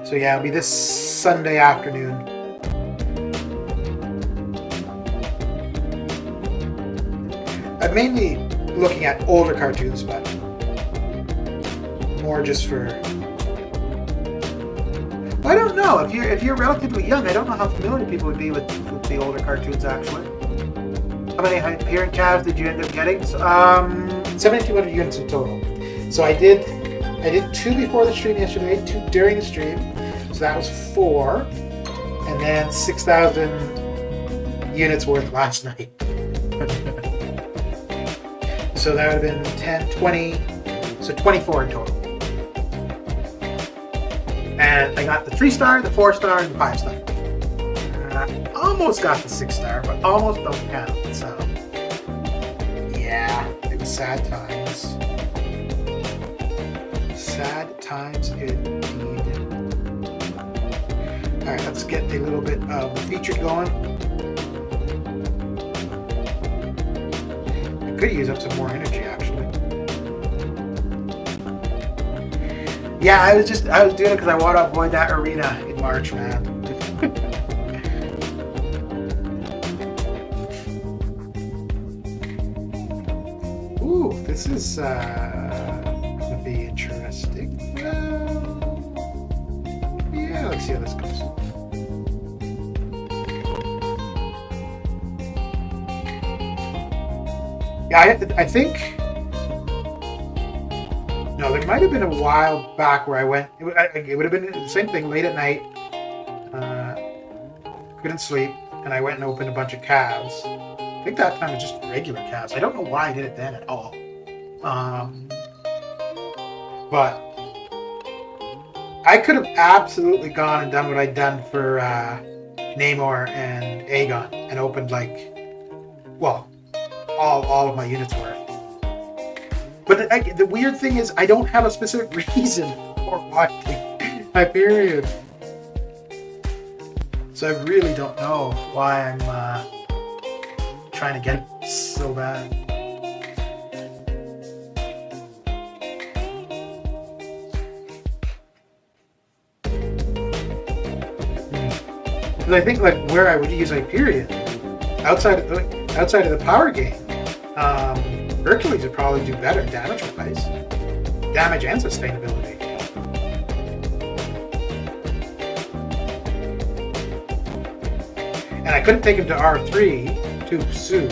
So yeah, it'll be this Sunday afternoon. I'm mainly looking at older cartoons, but more just for... Well, I don't know. If you're relatively young, I don't know how familiar people would be with the older cartoons actually. How many Hyperion calves did you end up getting? 7,200 units in total. So I did 2 before the stream yesterday, 2 during the stream. So that was 4. And then 6,000 units worth last night. So that would have been 10, 20, so 24 in total. And I got the 3-star, the 4-star, and the 5-star. Almost got the 6-star, but almost don't count. So yeah, it was sad times. Sad times indeed. Alright, let's get a little bit of the feature going. I could use up some more energy actually. Yeah, I was doing it because I want to avoid that arena in March, man. Ooh, this is gonna be interesting. Yeah, let's see how this goes. Yeah, I think. No, there might have been a while back where I went. It would have been the same thing late at night. Couldn't sleep, and I went and opened a bunch of calves. I think that time it was just regular calves. I don't know why I did it then at all. But I could have absolutely gone and done what I'd done for Namor and Aegon and opened all of my units worth. But the weird thing is I don't have a specific reason for watching Hyperion. So I really don't know why I'm trying to get it so bad. Because I think where I would use Hyperion outside of the power game, Hercules would probably do better damage-wise, damage and sustainability. And I couldn't take him to R3 too soon.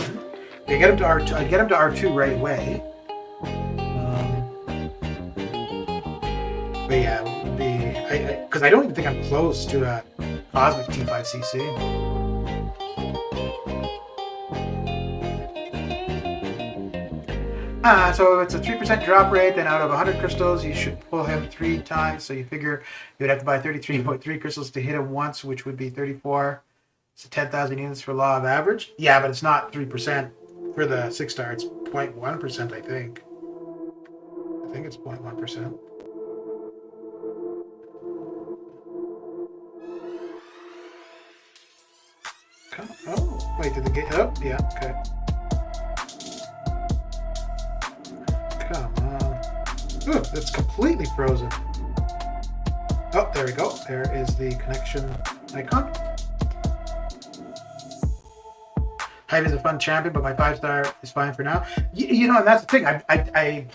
I get him to R2. I'd get him to R2 right away. But yeah, it would be because I don't even think I'm close to a Cosmic T5CC. So it's a 3% drop rate, then out of 100 crystals, you should pull him 3 times. So you figure you would have to buy 33.3 crystals to hit him once, which would be 34. So 10,000 units for law of average. Yeah, but it's not 3% for the 6-star. It's 0.1%, I think. I think it's 0.1%. Oh, wait, did the get? Oh, yeah, okay. Come on. Ooh, that's completely frozen. Oh, there we go. There is the connection icon. Hype is a fun champion, but my 5-star is fine for now. You know, and that's the thing. I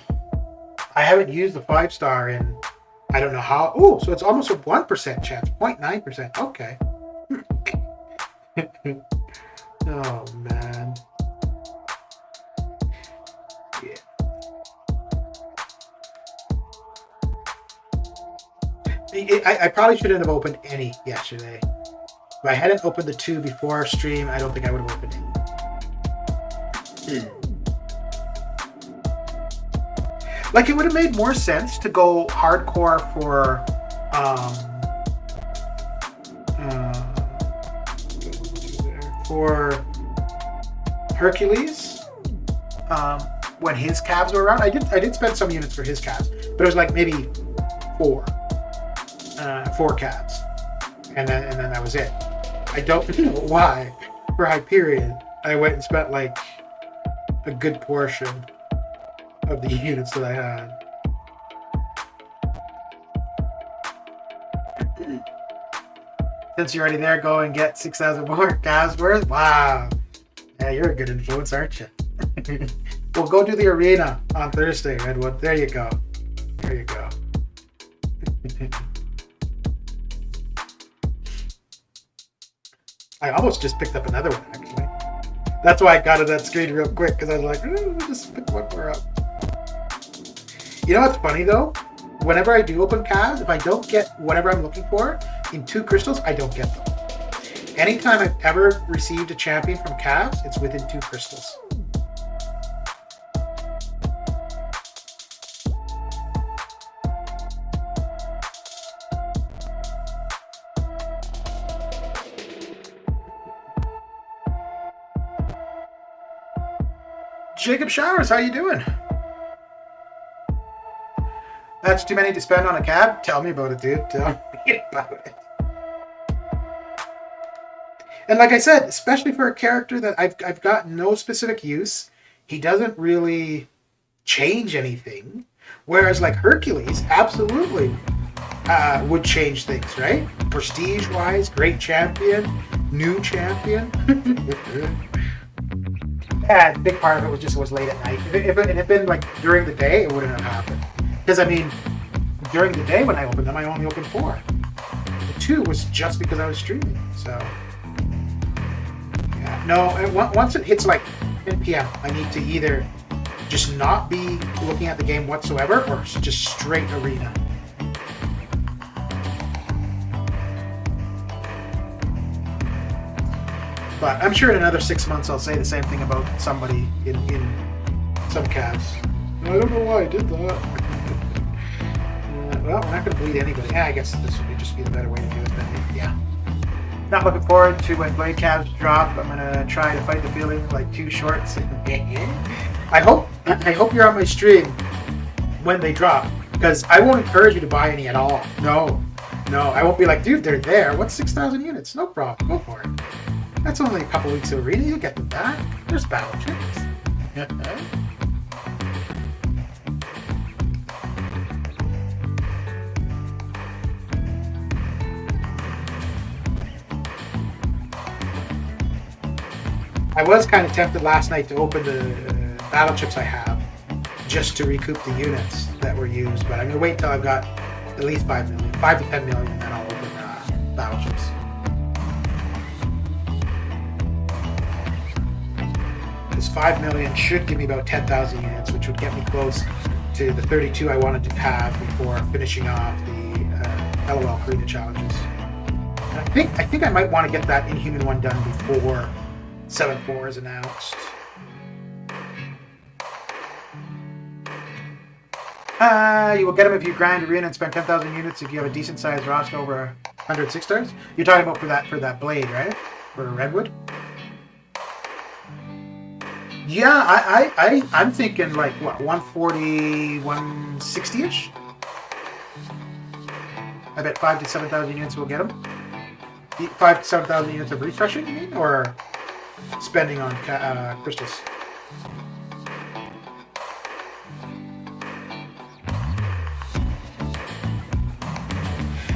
haven't used the 5-star in I don't know how. Oh, so it's almost a 1% chance, 0.9%. Okay. Oh man. Yeah. I probably shouldn't have opened any yesterday. If I hadn't opened the 2 before stream, I don't think I would have opened any. Like, it would have made more sense to go hardcore for Hercules when his calves were around. I did spend some units for his calves, but it was like maybe 4 calves, and then that was it. I don't know why for Hyperion I went and spent like a good portion of the units that I had. Since you're already there, go and get 6,000 more calves worth. Wow. Yeah, you're a good influence, aren't you? Well, go do the arena on Thursday, Redwood. There you go. There you go. I almost just picked up another one, actually. That's why I got to that screen real quick, because I was like, we'll just pick one more up. You know what's funny, though? Whenever I do open calves, if I don't get whatever I'm looking for in 2 crystals, I don't get them. Anytime I've ever received a champion from calves, it's within 2 crystals. Jacob Showers, how you doing? That's too many to spend on a cab? Tell me about it, dude. Tell me about it. And like I said, especially for a character that I've got no specific use, he doesn't really change anything. Whereas like Hercules, absolutely would change things, right? Prestige-wise, great champion, new champion. Yeah, a big part of it was late at night. If it had been like during the day, it wouldn't have happened. Because I mean, during the day when I opened them, I only opened 4. The 2 was just because I was streaming. So yeah, no. Once it hits like 10 p.m., I need to either just not be looking at the game whatsoever, or just straight arena. But I'm sure in another 6 months I'll say the same thing about somebody in some calves. I don't know why I did that. Well, we're not going to bleed anybody. Yeah, I guess this would just be the better way to do it then. Yeah. Not looking forward to when blade calves drop. I'm going to try to fight the feeling like 2 shorts. I hope you're on my stream when they drop, because I won't encourage you to buy any at all. No, I won't be like, dude, they're there. What's 6,000 units? No problem. Go for it. That's only a couple weeks of arena. You'll get them back. There's battle chips. I was kind of tempted last night to open the battle chips I have just to recoup the units that were used, but I'm going to wait until I've got at least 5 million, 5 to 10 million, and then I'll open battle chips. This 5 million should give me about 10,000 units, which would get me close to the 32 I wanted to have before finishing off the LOL Karina challenges. And I think I might want to get that Inhuman one done before 7.4 is announced. You will get them if you grind arena and spend 10,000 units if you have a decent sized roster over 100 6-stars. You're talking about for that blade, right? For Redwood? Yeah, I'm thinking like what, 140, 160-ish? I bet 5 to 7,000 units will get them. 5 to 7,000 units of refreshing, you mean? Or spending on crystals?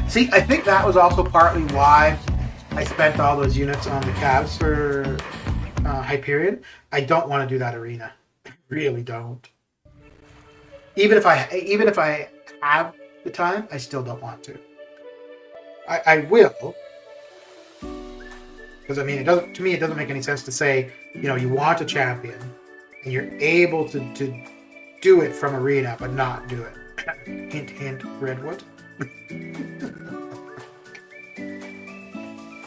See, I think that was also partly why I spent all those units on the calves for Hyperion, I don't want to do that arena. I really don't. Even if I have the time, I still don't want to. I will, because I mean, it doesn't. To me, it doesn't make any sense to say, you know, you want a champion and you're able to do it from arena, but not do it. Hint, hint, Redwood.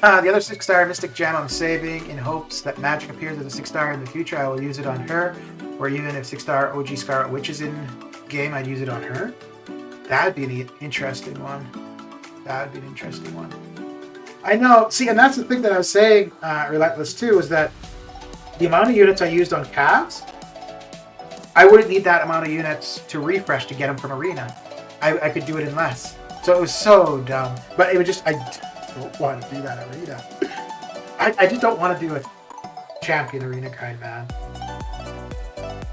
The other 6-star Mystic Gem I'm saving in hopes that magic appears as a 6-star in the future. I will use it on her, or even if 6-star OG Scarlet Witch is in game, I'd use it on her. That'd be an interesting one. That'd be an interesting one. I know. See, and that's the thing that I was saying, Relentless too, is that the amount of units I used on Cavs, I wouldn't need that amount of units to refresh to get them from arena. I could do it in less. So it was so dumb. But it would just, I don't want to do that arena. I just don't want to do a champion arena kind, man.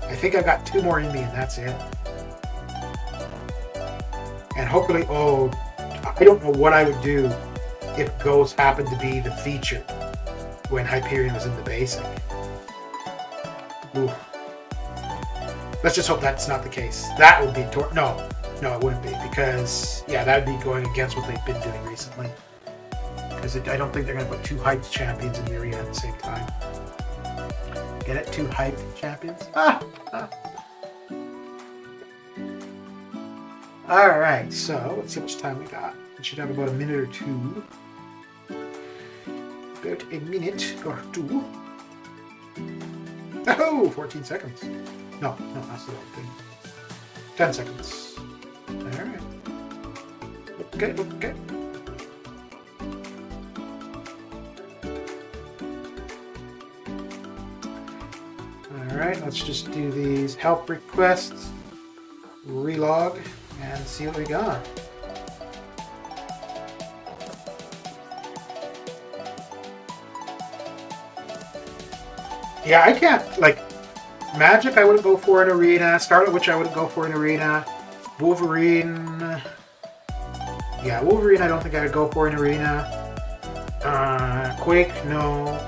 I think I've got 2 more in me and that's it. And hopefully, I don't know what I would do if Ghost happened to be the feature when Hyperion was in the basic. Ooh. Let's just hope that's not the case. That would be no, it wouldn't be, because yeah, that would be going against what they've been doing recently. Because I don't think they're going to put 2 hyped champions in the arena at the same time. Get it? 2 hyped champions? Alright, so let's see how much time we got. We should have about a minute or 2. About a minute or 2. Oh, 14 seconds. No, that's the wrong thing. 10 seconds. Alright. Okay. Alright, let's just do these help requests, relog, and see what we got. Yeah, I can't, like, Magic I wouldn't go for an arena, Scarlet Witch I wouldn't go for an arena, Wolverine, yeah, Wolverine I don't think I would go for an arena, Quake, no.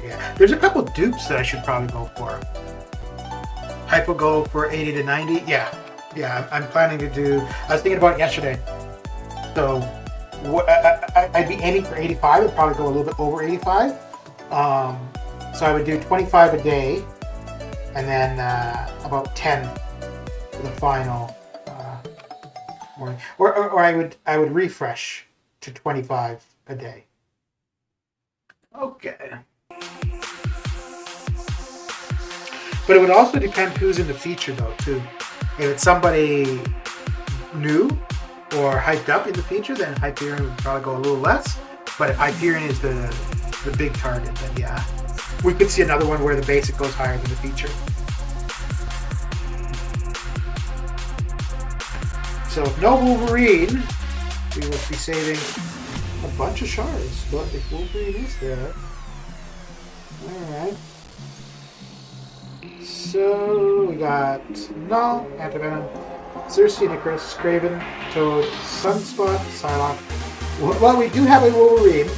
Yeah, there's a couple dupes that I should probably go for. Hypo go for 80 to 90, yeah, I'm planning to do, I was thinking about it yesterday, so I'd be aiming for 85, I'd probably go a little bit over 85. So I would do 25 a day, and then about 10 for the final morning. Or I would refresh to 25 a day. Okay. But it would also depend who's in the feature though too. If it's somebody new or hyped up in the feature, then Hyperion would probably go a little less. But if Hyperion is the big target, then yeah, we could see another one where the basic goes higher than the feature. So if no Wolverine, we will be saving a bunch of shards. But if Wolverine is there, alright. So we got Null, Antivenom, Circe, Icarus, Craven, Toad, Sunspot, Psylocke. Well, we do have a Wolverine.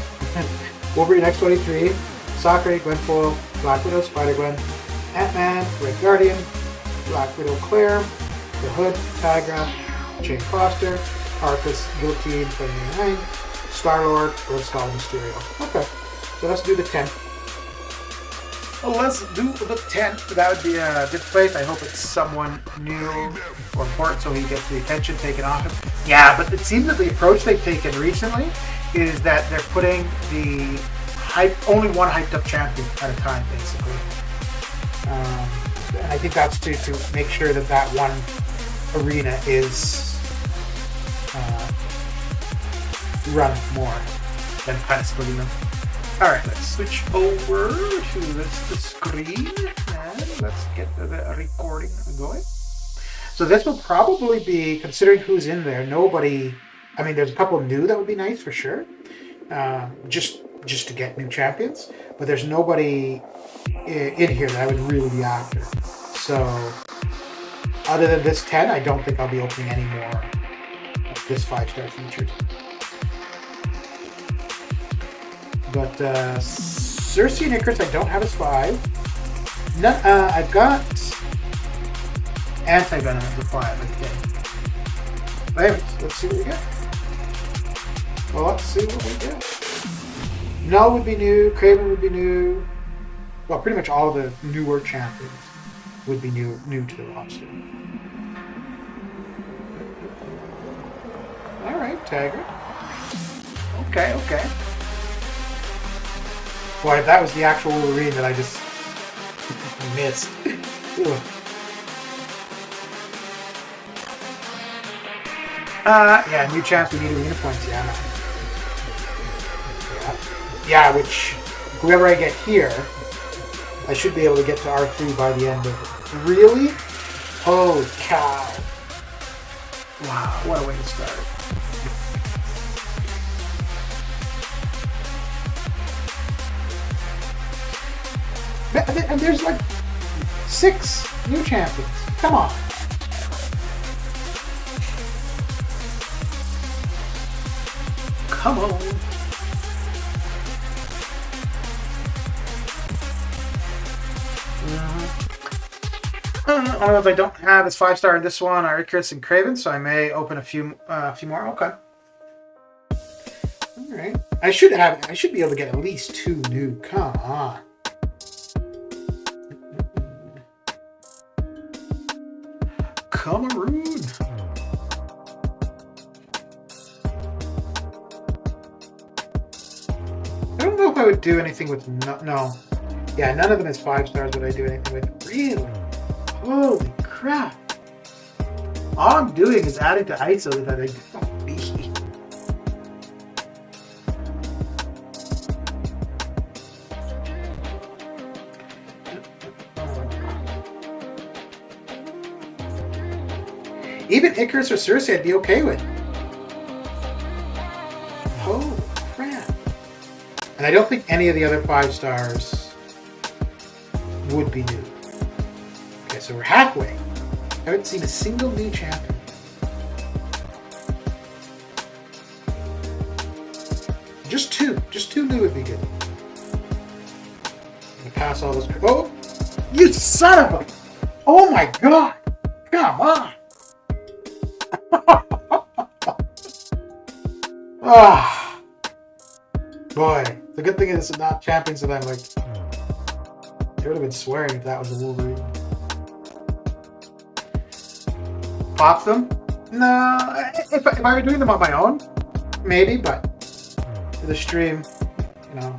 Wolverine X-23, Sakura, Gwenpool, Black Widow, Spider-Gwen, Ant-Man, Red Guardian, Black Widow Claire, The Hood, Tigra, Jane Foster, Arcus, Guillotine, 79, Star-Lord, Red Skull, Mysterio. Okay, so let's do the 10. Well, let's do the 10. That would be a good place. I hope it's someone new or important so he gets the attention taken off him. Yeah, but it seems that the approach they've taken recently is that they're putting the only one hyped up champion at a time, basically. And I think that's to make sure that that one arena is run more than kind of splitting them. Alright, let's switch over to the screen and let's get the recording going. So this will probably be, considering who's in there, nobody, I mean there's a couple new that would be nice for sure, just to get new champions, but there's nobody in here that I would really be after. So other than this 10, I don't think I'll be opening any more of this 5-star featured. But Cersei and Icarus, I don't have as 5. None, I've got Anti-Venom as a 5, I think. But anyways, let's see what we get. Well, let's see what we get. Null would be new, Kraven would be new. Well, pretty much all the newer champions would be new to the roster. Alright, Tiger. Okay. Boy, if that was the actual Wolverine that I just missed. Yeah, new champs, we need arena points, yeah, which, whoever I get here, I should be able to get to R3 by the end of it. Really? Holy cow. Wow, what a way to start. And there's like 6 new champions. Come on. Come on. I don't know if I don't have as 5-star in this one, or Icarus and Kraven, so I may open a few more. Okay. All right. I should be able to get at least 2 new. Come on. Cameroon. I don't know if I would do anything with no. Yeah, none of them is 5 stars would I do anything with. Really? Holy crap. All I'm doing is adding to ISO that I don't need. Even Icarus or Cersei I'd be okay with. Holy crap. And I don't think any of the other 5 stars would be new. Okay, so we're halfway. I haven't seen a single new champion. Just 2. Just 2 new would be good. I'm gonna pass all those. Oh! You son of a... Oh my god! Come on! Ah, boy, the good thing is it's not champions that I'm like. I would have been swearing if that was a Wolverine. Pop them? No, if I were doing them on my own, maybe, but for the stream, you know,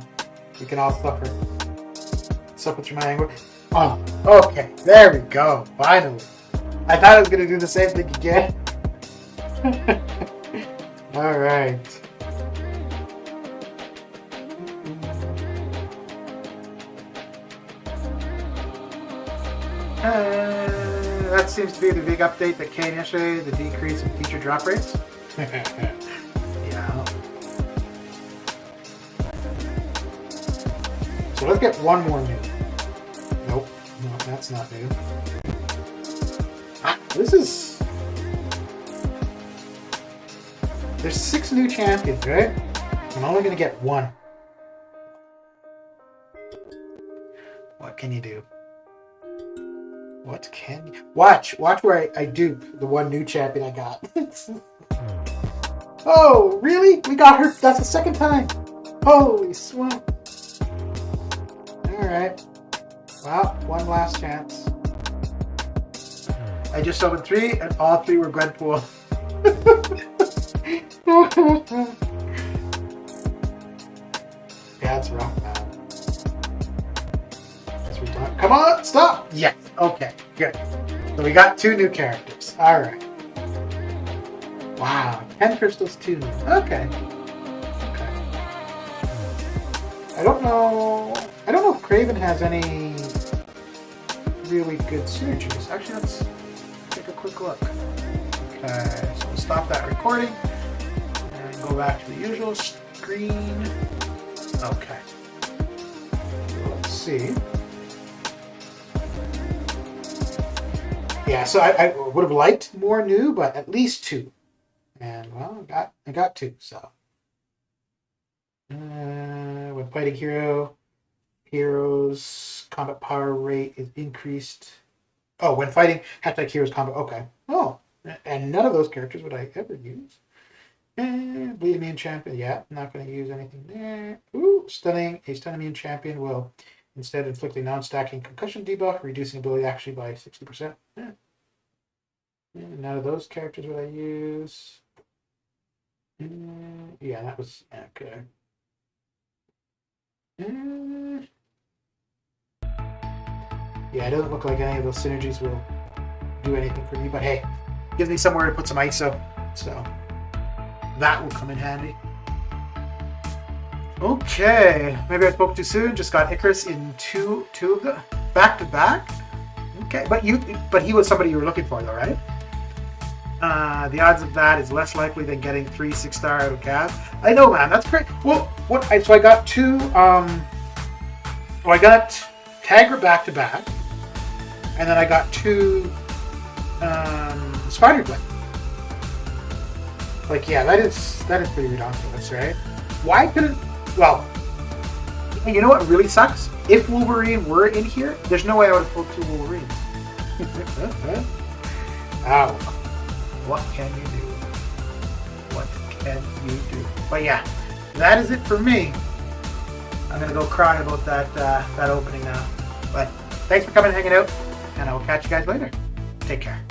we can all suffer. Suffer through my anger. Oh, okay, there we go, finally. I thought I was going to do the same thing again. All right. That seems to be the big update that came yesterday, the decrease in feature drop rates. Yeah. So let's get one more new. Nope. No, that's not new. This is... There's 6 new champions, right? I'm only going to get 1. What can you do? What can you... Watch where I dupe the 1 new champion I got. Oh, really? We got her. That's the 2nd time. Holy swamp. Alright. Well, 1 last chance. I just opened 3, and all 3 were Gwenpool. Yeah, it's rough, man. Come on, stop! Yes, okay, good. So we got 2 new characters. Alright. Wow, 10 crystals, 2 new. Okay. I don't know if Kraven has any really good synergies. Actually, let's take a quick look. Okay, so we'll stop that recording and go back to the usual screen. Okay. Let's see. Yeah, so I would have liked more new, but at least 2. And well, I got 2, so. When fighting heroes combat power rate is increased. Oh, when fighting hashtag heroes combat. Okay. Oh, and none of those characters would I ever use. Bleed immune champion. Yeah, not going to use anything there. Ooh, stunning. A stun immune champion will instead inflict a non-stacking concussion debuff, reducing ability actually by 60%. Yeah. None of those characters would I use. Yeah, that was okay. Yeah, it doesn't look like any of those synergies will do anything for me, but hey, gives me somewhere to put some ISO, so that will come in handy. Okay, maybe I spoke too soon. Just got Icarus in two of the back to back. Okay, but he was somebody you were looking for, though, right? The odds of that is less likely than getting 3 6-star out of Cav. I know, man. That's great. Well, so I got two. I got Tigra back to back, and then I got two Spider Blade. Like, yeah, that is pretty ridiculous, right? Why couldn't? Well, you know what really sucks? If Wolverine were in here, there's no way I would have pulled 2 Wolverines. Ow. What can you do? What can you do? But yeah, that is it for me. I'm gonna go cry about that opening now. But thanks for coming and hanging out, and I will catch you guys later. Take care.